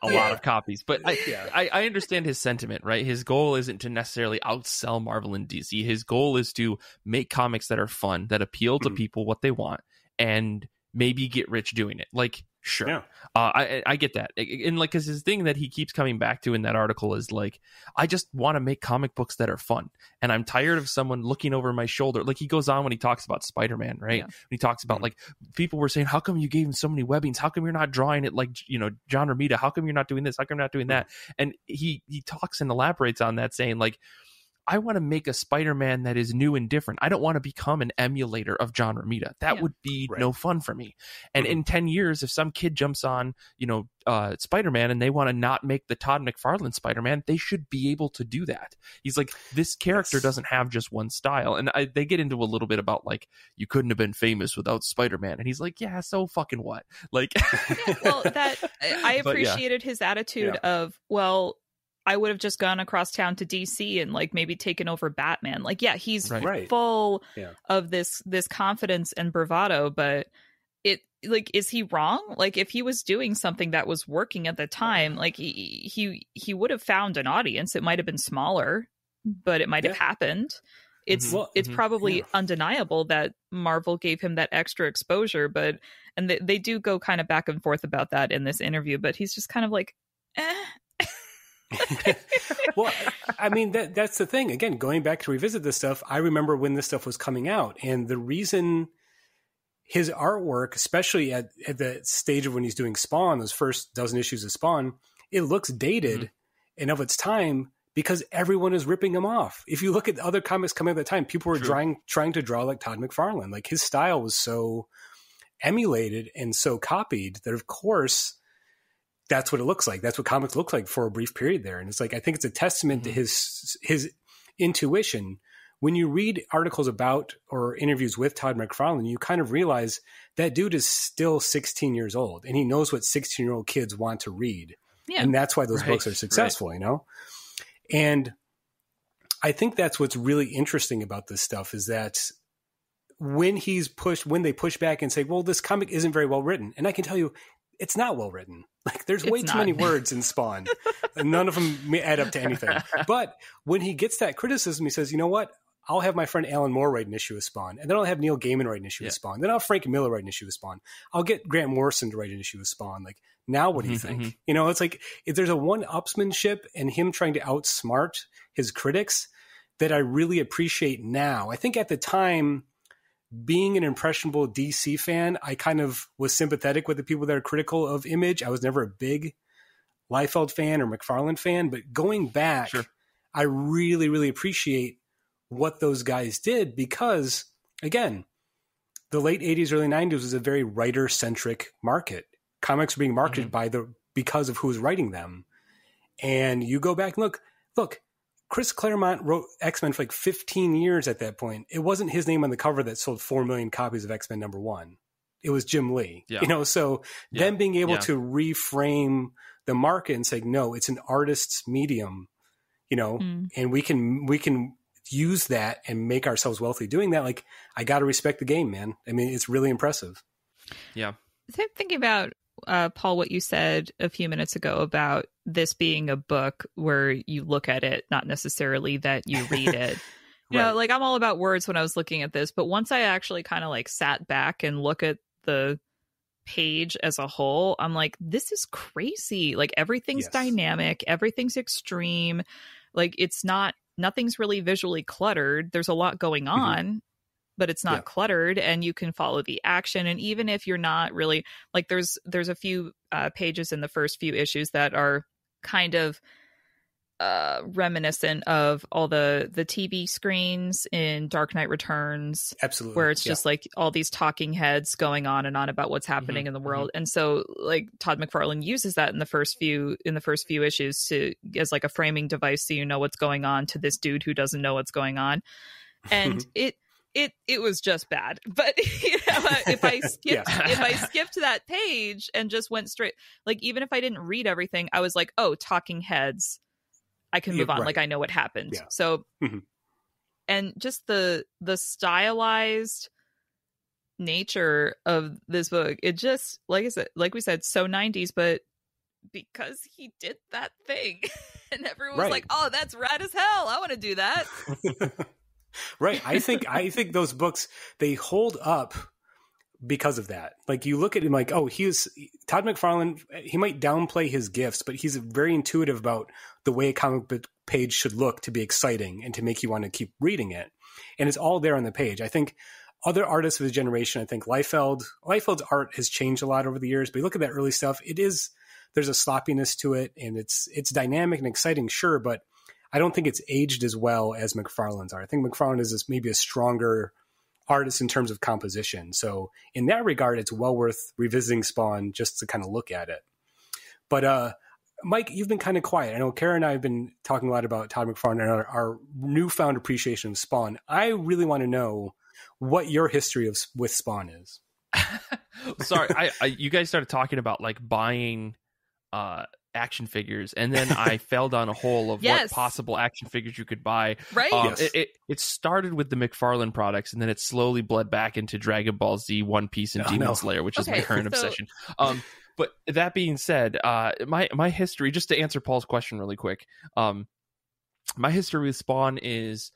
a lot of copies, but I understand his sentiment, right? His goal isn't to necessarily outsell Marvel and DC. His goal is to make comics that are fun, that appeal to people what they want, and maybe get rich doing it. Like, sure. I get that. And like, cause his thing that he keeps coming back to in that article is like, I just want to make comic books that are fun. And I'm tired of someone looking over my shoulder. Like, he goes on when he talks about Spider-Man, right? When he talks about like, people were saying, how come you gave him so many webbings? How come you're not drawing it like, John Romita? How come you're not doing this? How come you're not doing that? And he talks and elaborates on that, saying like, I want to make a Spider-Man that is new and different. I don't want to become an emulator of John Romita. That would be no fun for me. And in 10 years, if some kid jumps on, Spider-Man and they want to not make the Todd McFarlane Spider-Man, they should be able to do that. He's like, this character doesn't have just one style. And they get into a little bit about like, you couldn't have been famous without Spider-Man. And he's like, yeah, so fucking what? Like,
well, that I appreciated his attitude of, well, I would have just gone across town to DC and like maybe taken over Batman. Like, he's full of this confidence and bravado, but like, is he wrong? Like, if he was doing something that was working at the time, like he would have found an audience. It might have been smaller, but it might have happened. It's probably undeniable that Marvel gave him that extra exposure, and they do go kind of back and forth about that in this interview, but he's just kind of like,
Well, I mean, that's the thing. Again, going back to revisit this stuff, I remember when this stuff was coming out, and the reason his artwork, especially at the stage of when he's doing Spawn, those first dozen issues of Spawn, it looks dated and of its time because everyone is ripping him off. If you look at other comics coming at the time, people were trying to draw like Todd McFarlane. Like, his style was so emulated and so copied that, of course, that's what it looks like. That's what comics look like for a brief period there. And it's like, I think it's a testament to his intuition. When you read articles about or interviews with Todd McFarlane, you kind of realize that dude is still 16 years old and he knows what 16-year-old kids want to read. Yeah. And that's why those books are successful, you know? And I think that's what's really interesting about this stuff is that when they push back and say, well, this comic isn't very well written. And I can tell you, it's not well written. Like, there's way too many words in Spawn and none of them add up to anything. But when he gets that criticism, he says, you know what? I'll have my friend Alan Moore write an issue of Spawn, and then I'll have Neil Gaiman write an issue of Spawn. Then I'll have Frank Miller write an issue of Spawn. I'll get Grant Morrison to write an issue of Spawn. Like, now what do you think? You know, it's like, if there's a one-upsmanship and him trying to outsmart his critics that I really appreciate now. I think at the time, being an impressionable DC fan, I kind of was sympathetic with the people that are critical of Image. I was never a big Liefeld fan or McFarlane fan, but going back, I really, really appreciate what those guys did because, again, the late 80s, early 90s was a very writer-centric market. Comics were being marketed because of who was writing them. And you go back and look, Chris Claremont wrote X-Men for like 15 years at that point. It wasn't his name on the cover that sold 4 million copies of X-Men #1. It was Jim Lee. You know, so them being able to reframe the market and say, no, it's an artist's medium, you know, and we can use that and make ourselves wealthy doing that. Like, I got to respect the game, man. I mean, it's really impressive.
Yeah.
So I'm thinking about, Paul, what you said a few minutes ago about this being a book where you look at it, not necessarily that you read it. You know, like, I'm all about words when I was looking at this, but once I actually kind of like sat back and look at the page as a whole, I'm like, this is crazy. Like, everything's dynamic, everything's extreme. Like, nothing's really visually cluttered. There's a lot going on, but it's not cluttered, and you can follow the action. And even if you're not really like, there's a few pages in the first few issues that are kind of reminiscent of all the TV screens in Dark Knight Returns. Absolutely. Where it's just like all these talking heads going on and on about what's happening in the world. And so, like, Todd McFarlane uses that in the first few issues as like a framing device, so you know what's going on to this dude who doesn't know what's going on. And it was just bad. But you know, if I skipped that page and just went straight, like, even if I didn't read everything, I was like, oh, talking heads, I can move on. Like, I know what happened. So, and just the stylized nature of this book, it just, like we said, so 90s, but because he did that thing and everyone was like, oh, that's rad as hell, I want to do that.
I think those books, they hold up because of that. Like, you look at him like, oh, Todd McFarlane, he might downplay his gifts, but he's very intuitive about the way a comic book page should look to be exciting and to make you want to keep reading it. And it's all there on the page. I think other artists of his generation, I think Liefeld's art has changed a lot over the years, but you look at that early stuff, there's a sloppiness to it, and it's dynamic and exciting, sure, but I don't think it's aged as well as McFarlane's art. I think McFarlane is maybe a stronger artist in terms of composition. So in that regard, it's well worth revisiting Spawn just to kind of look at it. But Mike, you've been kind of quiet. I know Kara and I have been talking a lot about Todd McFarlane and our newfound appreciation of Spawn. I really want to know what your history with Spawn is.
Sorry, you guys started talking about like buying action figures, and then I fell down a hole of what possible action figures you could buy.
Right.
It started with the McFarlane products, and then it slowly bled back into Dragon Ball Z, One Piece, and Demon Slayer, which is my current obsession. But that being said, my history, just to answer Paul's question really quick, my history with Spawn is,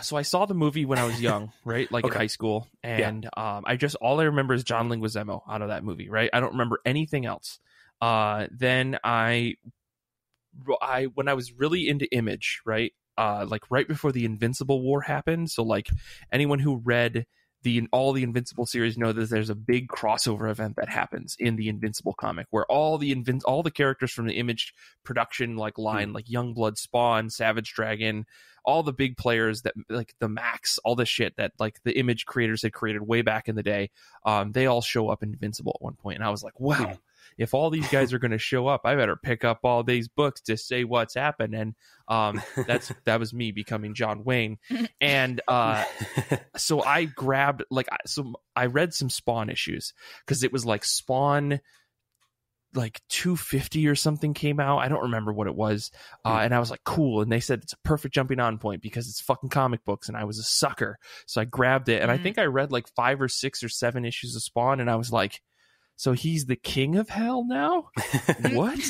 so I saw the movie when I was young, right? Like in high school. And all I remember is John Leguizamo out of that movie, right? I don't remember anything else. Then when I was really into Image, right? Like right before the Invincible War happened. So like anyone who read all the Invincible series know that there's a big crossover event that happens in the Invincible comic where all the characters from the Image production like line, like Youngblood, Spawn, Savage Dragon, all the big players that like the Max, all the shit that like the Image creators had created way back in the day, they all show up in Invincible at one point. And I was like, wow, if all these guys are going to show up, I better pick up all these books to say what's happened. And that was me becoming John Wayne. And so I grabbed I read some Spawn issues because it was like Spawn like 250 or something came out. I don't remember what it was. And I was like, cool. And they said it's a perfect jumping on point because it's fucking comic books. And I was a sucker. So I grabbed it. And I think I read like 5 or 6 or 7 issues of Spawn. And I was like, so he's the king of hell now? What?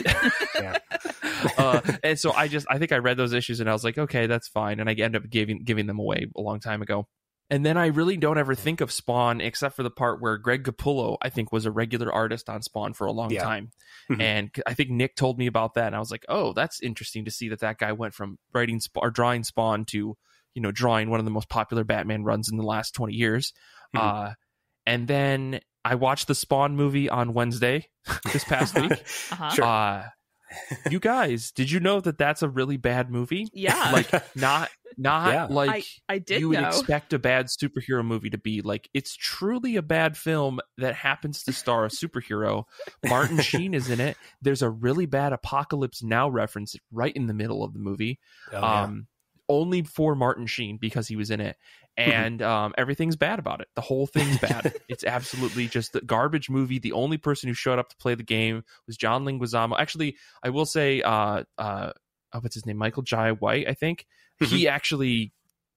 And so I think I read those issues and I was like, okay, that's fine. And I ended up giving them away a long time ago. And then I really don't ever think of Spawn except for the part where Greg Capullo, I think, was a regular artist on Spawn for a long time. And I think Nick told me about that. And I was like, oh, that's interesting to see that guy went from drawing Spawn to, drawing one of the most popular Batman runs in the last 20 years. And then I watched the Spawn movie on Wednesday this past week. Sure. You guys, did you know that that's a really bad movie?
Yeah.
Like not like
I did
you would
know.
expect a bad superhero movie to be. Like, it's truly a bad film that happens to star a superhero. Martin Sheen is in it. There's a really bad Apocalypse Now reference right in the middle of the movie. Only for Martin Sheen because he was in it. And everything's bad about it. The whole thing's bad. It's absolutely just a garbage movie. The only person who showed up to play the game was John Leguizamo. Actually, I will say, what's his name? Michael Jai White, I think. He actually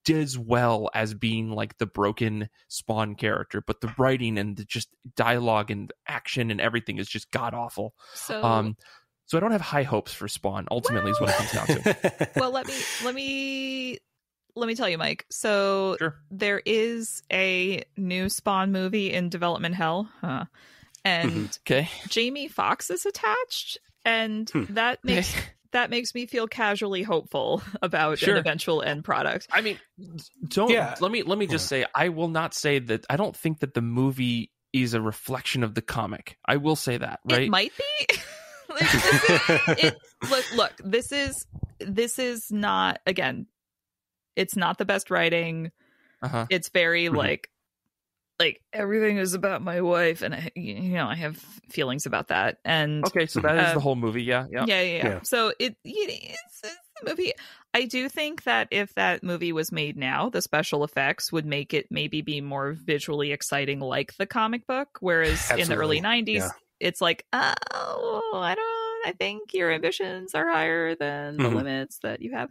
does well as being like the broken Spawn character, but the writing and the just dialogue and action and everything is just god awful. So I don't have high hopes for Spawn. Ultimately, is what it comes down to.
Well, let me tell you, Mike. So there is a new Spawn movie in development hell, and Jamie Foxx is attached, and that makes me feel casually hopeful about an eventual end product.
I mean, let me just say, I will not say that. I don't think that the movie is a reflection of the comic. I will say that, right?
It might be. Look, this is not, again, it's not the best writing. It's very like everything is about my wife, and I have feelings about that. And
so that is the whole movie. Yeah.
So it's the movie. I do think that if that movie was made now, the special effects would make it maybe be more visually exciting, like the comic book. Whereas in the early 90s, it's like, I think your ambitions are higher than the limits that you have.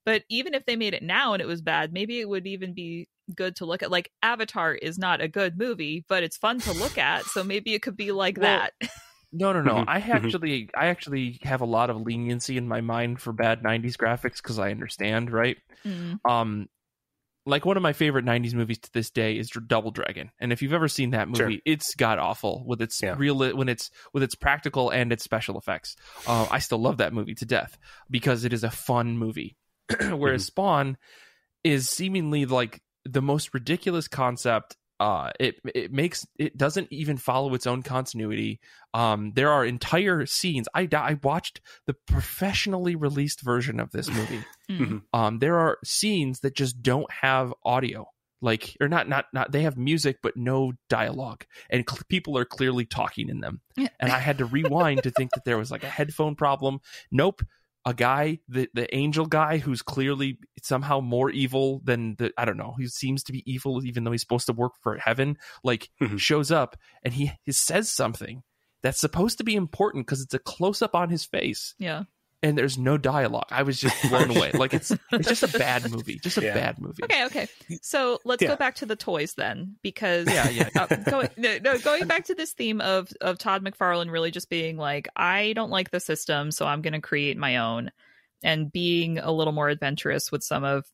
But even if they made it now and it was bad, maybe it would even be good to look at. Like, Avatar is not a good movie, but it's fun to look at. So maybe it could be like that.
No. I actually have a lot of leniency in my mind for bad 90s graphics because I understand, right? Like, one of my favorite 90s movies to this day is Double Dragon. And if you've ever seen that movie, it's god awful with its with its practical and its special effects. I still love that movie to death because it is a fun movie. Whereas Spawn is seemingly like the most ridiculous concept. It doesn't even follow its own continuity. There are entire scenes. I watched the professionally released version of this movie. There are scenes that just don't have audio, like, or not. They have music but no dialogue, and people are clearly talking in them. And I had to rewind to think that there was like a headphone problem. Nope. A guy, the angel guy, who's clearly somehow more evil than I don't know, he seems to be evil even though he's supposed to work for heaven, like shows up and he says something, that's supposed to be important because it's a close-up on his face.
Yeah.
And there's no dialogue. I was just blown away. Like it's just a bad movie. Just a bad movie.
Okay. So let's go back to the toys then, because going back to this theme of Todd McFarlane really just being like, I don't like the system, so I'm going to create my own, and being a little more adventurous with some of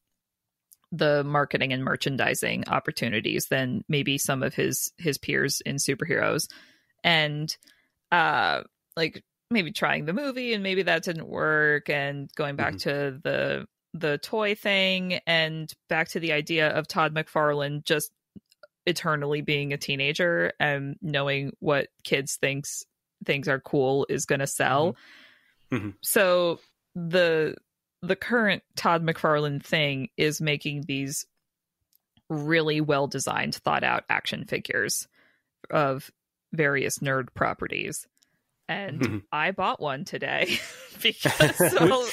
the marketing and merchandising opportunities than maybe some of his peers in superheroes, and like maybe trying the movie and maybe that didn't work, and going back to the toy thing, and back to the idea of Todd McFarlane just eternally being a teenager and knowing what kids things are cool is going to sell. So the current Todd McFarlane thing is making these really well designed, thought out action figures of various nerd properties. And I bought one today because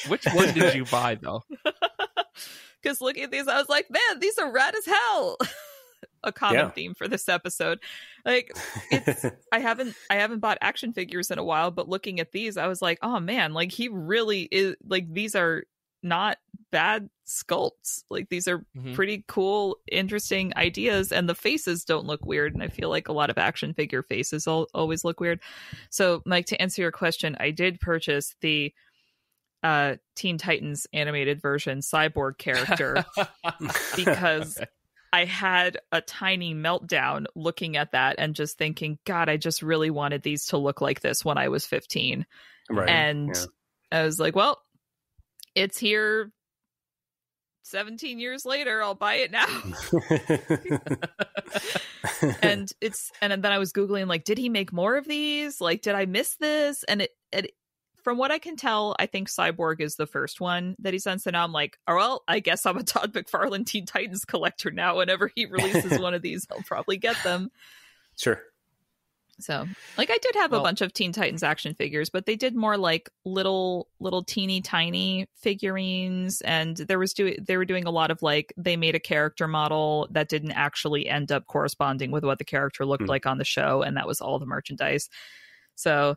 which one did you buy though?
Because looking at these, I was like, man, these are rad as hell. A common theme for this episode. Like, I haven't bought action figures in a while, but looking at these, I was like, oh man, like he really is, like, these are not bad sculpts. Like, these are pretty cool, interesting ideas, and the faces don't look weird. And I feel like a lot of action figure faces always look weird. So, Mike, to answer your question, I did purchase the Teen Titans animated version Cyborg character because I had a tiny meltdown looking at that and just thinking, God, I just really wanted these to look like this when I was 15.
Right.
And I was like, well, it's here 17 years later. I'll buy it now. and then I was Googling, like, did he make more of these? Like, did I miss this? And it from what I can tell, I think Cyborg is the first one that he's done. So now I'm like, oh, well, I guess I'm a Todd McFarlane Teen Titans collector now. Whenever he releases one of these, I'll probably get them.
Sure.
So, like, I did have a bunch of Teen Titans action figures, but they did more like little teeny tiny figurines, and they were doing a lot of, like, they made a character model that didn't actually end up corresponding with what the character looked like on the show, and that was all the merchandise. So,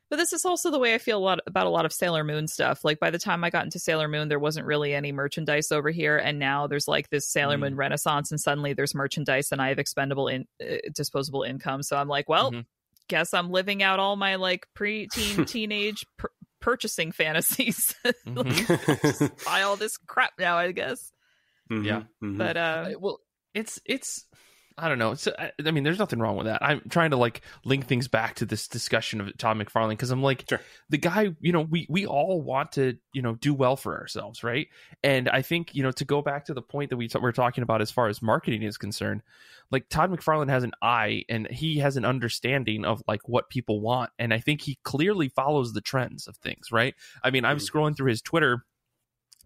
but this is also the way I feel about a lot of Sailor Moon stuff. Like, by the time I got into Sailor Moon, there wasn't really any merchandise over here. And now there's like this Sailor Moon renaissance, and suddenly there's merchandise and I have disposable income. So I'm like, well, guess I'm living out all my like preteen teenage purchasing fantasies. Just buy all this crap now, I guess.
Yeah.
But
well, it's I don't know. I mean, there's nothing wrong with that. I'm trying to like link things back to this discussion of Todd McFarlane, because I'm like, the guy, you know, we all want to, you know, do well for ourselves, right? And I think, you know, to go back to the point that we're talking about as far as marketing is concerned, like Todd McFarlane has an eye and he has an understanding of like what people want, and I think he clearly follows the trends of things, right? I mean, I'm scrolling through his Twitter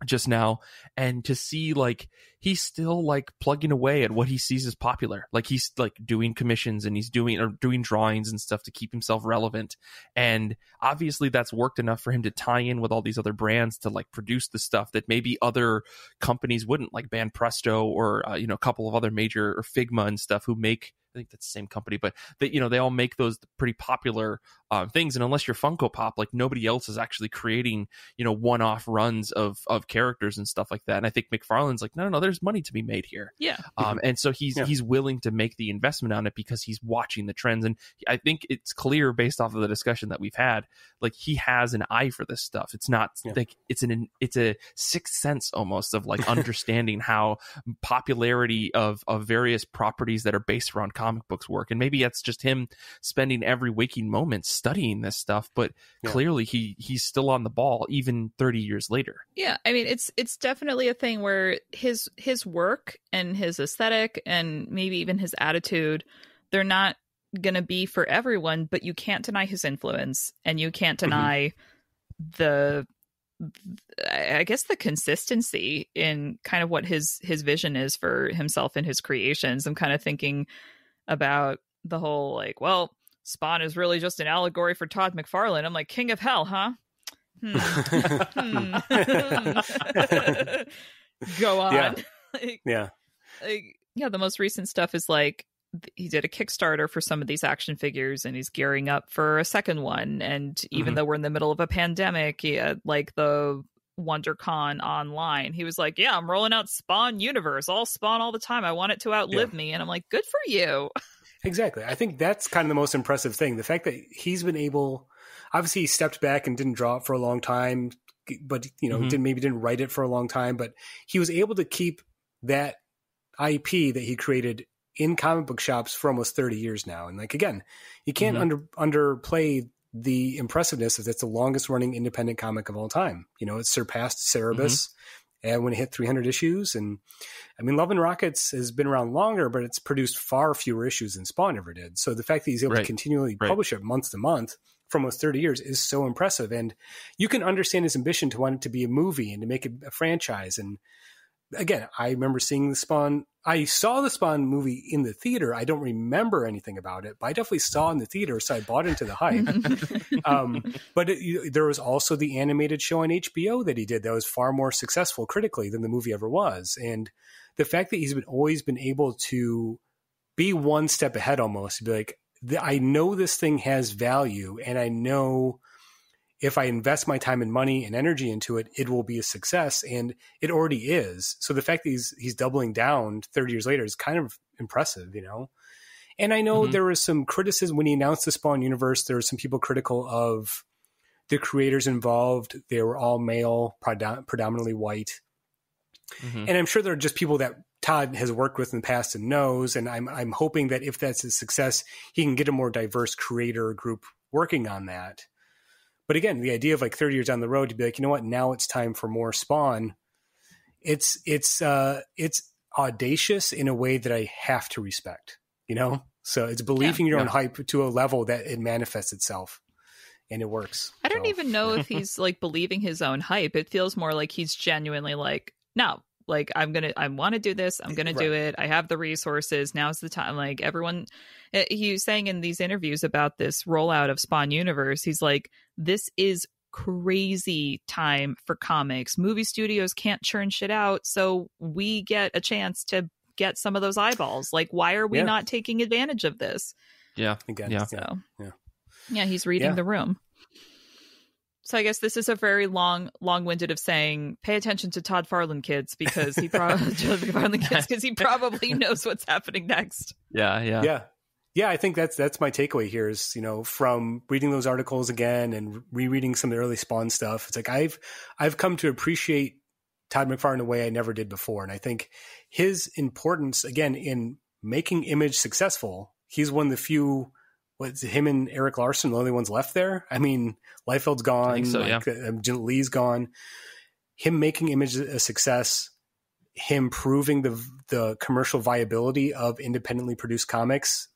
just now, and to see like he's still like plugging away at what he sees as popular. Like he's like doing commissions and he's doing drawings and stuff to keep himself relevant, and obviously that's worked enough for him to tie in with all these other brands to like produce the stuff that maybe other companies wouldn't, like Band Presto or you know, a couple of other major, or Figma and stuff, who make, I think that's the same company, but they, you know, they all make those pretty popular things. And unless you're Funko Pop, like nobody else is actually creating, you know, one-off runs of characters and stuff like that. And I think McFarlane's like, no, there's money to be made here.
Yeah.
And so he's willing to make the investment on it because he's watching the trends. And I think it's clear based off of the discussion that we've had, like he has an eye for this stuff. It's not like it's a sixth sense almost of like understanding how popularity of various properties that are based around comic books work. And maybe that's just him spending every waking moment studying this stuff, but clearly he's still on the ball even 30 years later.
Yeah, I mean, it's definitely a thing where his work and his aesthetic and maybe even his attitude, they're not going to be for everyone, but you can't deny his influence, and you can't deny the consistency in kind of what his vision is for himself and his creations. I'm kind of thinking about the whole like, well, Spawn is really just an allegory for Todd McFarlane. I'm like, King of Hell, huh? Go on.
Yeah.
The most recent stuff is like he did a Kickstarter for some of these action figures, and he's gearing up for a second one. And even though we're in the middle of a pandemic, like the WonderCon online, he was like, yeah, I'm rolling out Spawn Universe. I'll spawn all the time. I want it to outlive me. And I'm like, good for you.
Exactly. I think that's kind of the most impressive thing. The fact that he's been able, obviously he stepped back and didn't draw it for a long time, but didn't write it for a long time, but he was able to keep that IP that he created in comic book shops for almost 30 years now. And like, again, you can't underplay the impressiveness that it's the longest running independent comic of all time. It surpassed Cerebus and when it hit 300 issues. And I mean, Love and Rockets has been around longer, but it's produced far fewer issues than Spawn ever did. So the fact that he's able to continually publish it month to month for almost 30 years is so impressive. And you can understand his ambition to want it to be a movie and to make it a franchise. And again, I remember seeing the Spawn. I saw the Spawn movie in the theater. I don't remember anything about it, but I definitely saw it in the theater, so I bought into the hype. But there was also the animated show on HBO that he did that was far more successful critically than the movie ever was. And the fact that he's always been able to be one step ahead almost, to be like, I know this thing has value, and I know if I invest my time and money and energy into it, it will be a success. And it already is. So the fact that he's doubling down 30 years later is kind of impressive, And I know there was some criticism when he announced the Spawn universe. There were some people critical of the creators involved. They were all male, predominantly white. And I'm sure there are just people that Todd has worked with in the past and knows. And I'm hoping that if that's a success, he can get a more diverse creator group working on that. But again, the idea of like 30 years down the road to be like, you know what, now it's time for more Spawn. It's audacious in a way that I have to respect, So it's believing your own hype to a level that it manifests itself, and it works.
I don't even know if he's like believing his own hype. It feels more like he's genuinely like, no, like I want to do this. I'm going to do it. I have the resources. Now's the time. Like everyone, he was saying in these interviews about this rollout of Spawn Universe, he's like, this is crazy time for comics. Movie studios can't churn shit out. So we get a chance to get some of those eyeballs. Like, why are we not taking advantage of this?
Yeah.
Again,
yeah, he's reading the room. So I guess this is a very long-winded of saying, pay attention to Todd McFarlane, kids, because he probably knows what's happening next.
Yeah, I think that's my takeaway here is, from reading those articles again and rereading some of the early Spawn stuff. It's like I've come to appreciate Todd McFarlane in a way I never did before. And I think his importance, again, in making Image successful, he's one of the few, him and Eric Larson, the only ones left there. I mean, Liefeld's gone. I think so, Lee's gone. Him making Image a success, him proving the commercial viability of independently produced comics.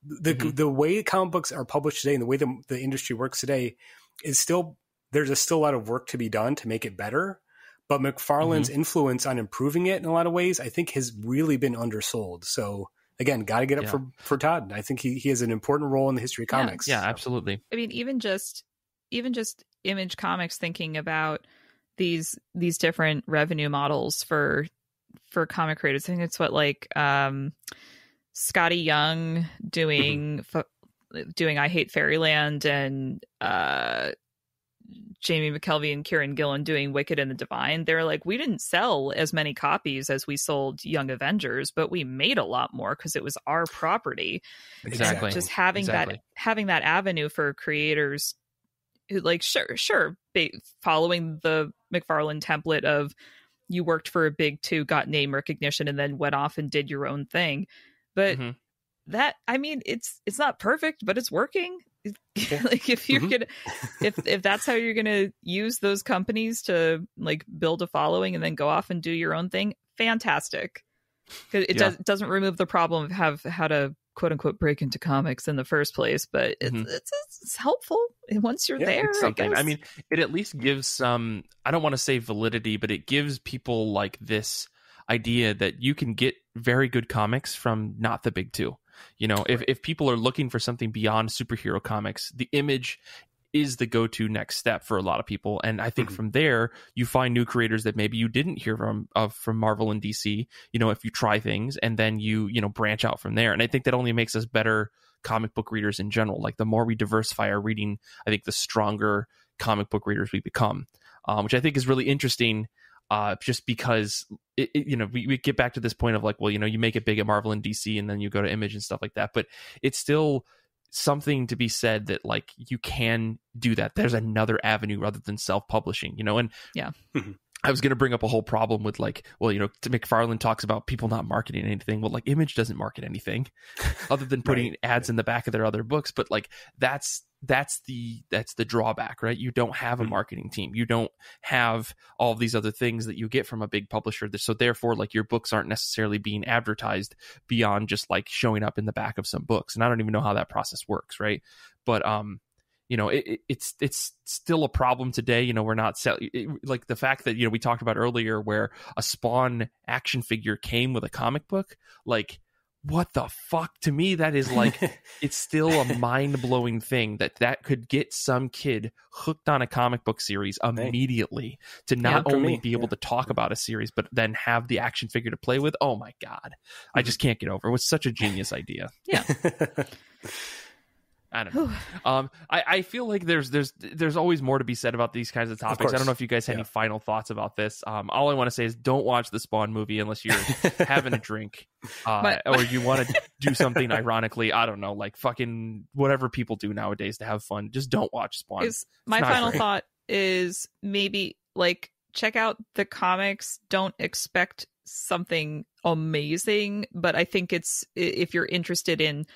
The way comic books are published today and the way the industry works today is still, there's still a lot of work to be done to make it better. But McFarlane's influence on improving it in a lot of ways, I think has really been undersold. So again, got to get up for Todd. I think he has an important role in the history of comics.
Yeah, absolutely.
I mean, even just Image Comics thinking about these different revenue models for comic creators. I think it's what Scotty Young doing I Hate Fairyland, and Jamie McKelvey and Kieran Gillen doing Wicked and the Divine. They're like, we didn't sell as many copies as we sold Young Avengers, but we made a lot more because it was our property.
Exactly.
Just having that avenue for creators who, like, sure, following the McFarlane template of you worked for a big two, got name recognition, and then went off and did your own thing. But that, I mean, it's not perfect, but it's working. Like if you're gonna, if that's how you're gonna use those companies to like build a following and then go off and do your own thing, fantastic. Because it doesn't remove the problem of how to quote unquote break into comics in the first place, but it's helpful once you're there.
Something. I mean, it at least gives some, I don't want to say validity, but it gives people like this idea that you can get very good comics from not the big two. If people are looking for something beyond superhero comics, the Image is the go-to next step for a lot of people. And I think from there, you find new creators that maybe you didn't hear from Marvel and DC, if you try things and then you branch out from there. And I think that only makes us better comic book readers in general. Like the more we diversify our reading, I think the stronger comic book readers we become, which I think is really interesting. Just because we get back to this point of like, well, you make it big at Marvel and DC and then you go to Image and stuff like that, but it's still something to be said that like you can do that. There's another avenue rather than self-publishing, and
yeah.
I was going to bring up a whole problem with like, well, McFarlane talks about people not marketing anything. Well, like Image doesn't market anything other than putting ads in the back of their other books. But like, that's the drawback, right? You don't have a marketing team. You don't have all of these other things that you get from a big publisher. So therefore, like your books aren't necessarily being advertised beyond just like showing up in the back of some books. And I don't even know how that process works, right? But it's still a problem today. We're not like the fact that, we talked about earlier where a Spawn action figure came with a comic book. Like, what the fuck? To me, that is like, it's still a mind-blowing thing that could get some kid hooked on a comic book series immediately to not only be able to talk about a series, but then have the action figure to play with. Oh my God. I just can't get over it. It was such a genius idea.
Yeah.
I don't know. I feel like there's always more to be said about these kinds of topics. I don't know if you guys had any final thoughts about this. All I want to say is don't watch the Spawn movie unless you're having a drink or you want to do something ironically. I don't know, like fucking whatever people do nowadays to have fun. Just don't watch Spawn.
My final thought is maybe like check out the comics. Don't expect something amazing, but I think it's if you're interested in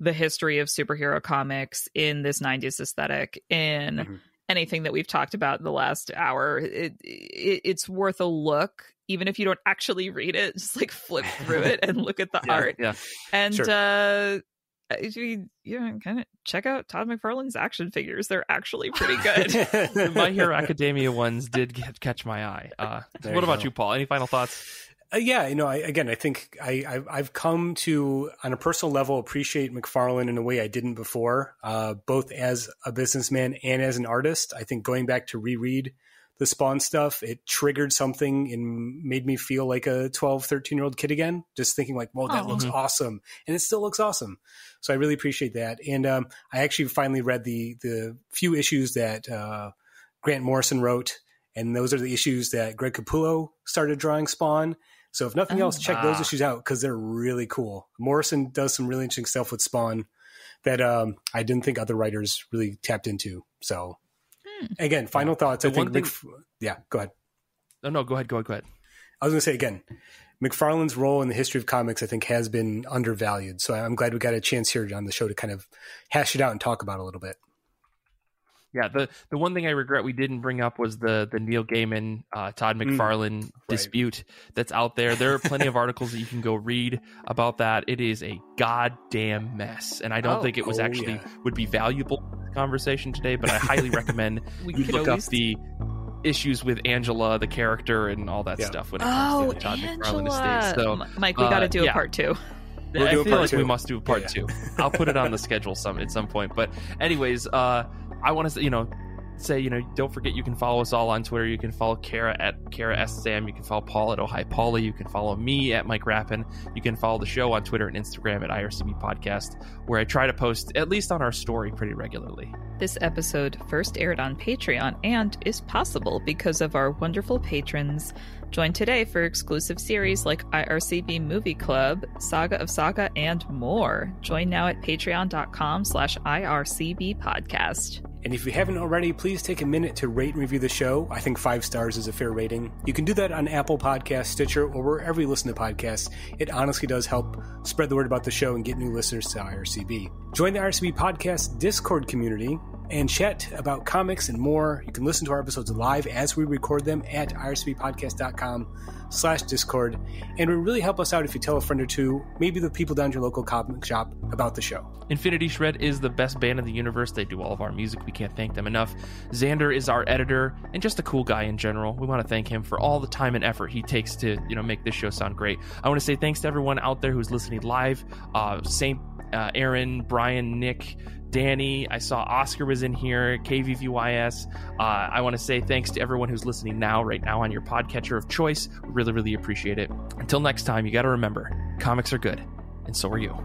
the history of superhero comics in this 90s aesthetic in anything that we've talked about in the last hour, it's worth a look, even if you don't actually read it. Just like flip through it and look at the art.
Yeah.
And kind of check out Todd McFarlane's action figures. They're actually pretty good.
The My Hero Academia ones did catch my eye. What about you, Paul? Any final thoughts?
I think I've come to, on a personal level, appreciate McFarlane in a way I didn't before, both as a businessman and as an artist. I think going back to reread the Spawn stuff, it triggered something and made me feel like a 12, 13-year-old kid again, just thinking like, whoa, that looks awesome. And it still looks awesome. So I really appreciate that. And I actually finally read the few issues that Grant Morrison wrote, and those are the issues that Greg Capullo started drawing Spawn. So if nothing else, check those issues out because they're really cool. Morrison does some really interesting stuff with Spawn that I didn't think other writers really tapped into. So again, final thoughts. I think, go ahead.
No, go ahead.
I was going to say again, McFarlane's role in the history of comics, I think, has been undervalued. So I'm glad we got a chance here on the show to kind of hash it out and talk about it a little bit.
Yeah, the one thing I regret we didn't bring up was the Neil Gaiman, Todd McFarlane dispute that's out there. There are plenty of articles that you can go read about that. It is a goddamn mess, and I don't think it was would be valuable in the conversation today, but I highly recommend you look up the issues with Angela, the character, and all that stuff when it comes to the Todd McFarlane estate. So,
Mike, we got to do a part 2.
I feel like we must do a part 2. I'll put it on the schedule at some point. But anyways, I want to say, don't forget you can follow us all on Twitter. You can follow Kara at Kara S. Sam. You can follow Paul at Ohio Paulie. You can follow me at Mike Rappin. You can follow the show on Twitter and Instagram at IRCB Podcast, where I try to post, at least on our story, pretty regularly.
This episode first aired on Patreon and is possible because of our wonderful patrons. Join today for exclusive series like IRCB Movie Club, Saga of Saga, and more. Join now at patreon.com/IRCB podcast.
And if you haven't already, please take a minute to rate and review the show. I think 5 stars is a fair rating. You can do that on Apple Podcasts, Stitcher, or wherever you listen to podcasts. It honestly does help spread the word about the show and get new listeners to IRCB. Join the IRCB Podcast Discord community and chat about comics and more. You can listen to our episodes live as we record them at ircbpodcast.com/Discord. And it would really help us out if you tell a friend or two, maybe the people down at your local comic shop, about the show.
Infinity Shred is the best band in the universe. They do all of our music. We can't thank them enough. Xander is our editor and just a cool guy in general. We want to thank him for all the time and effort he takes to, make this show sound great. I want to say thanks to everyone out there who's listening live. Same Aaron, Brian, Nick, Danny. I saw Oscar was in here, KVVYS. I want to say thanks to everyone who's listening right now on your podcatcher of choice. We really, really appreciate it. Until next time, you got to remember, comics are good, and so are you.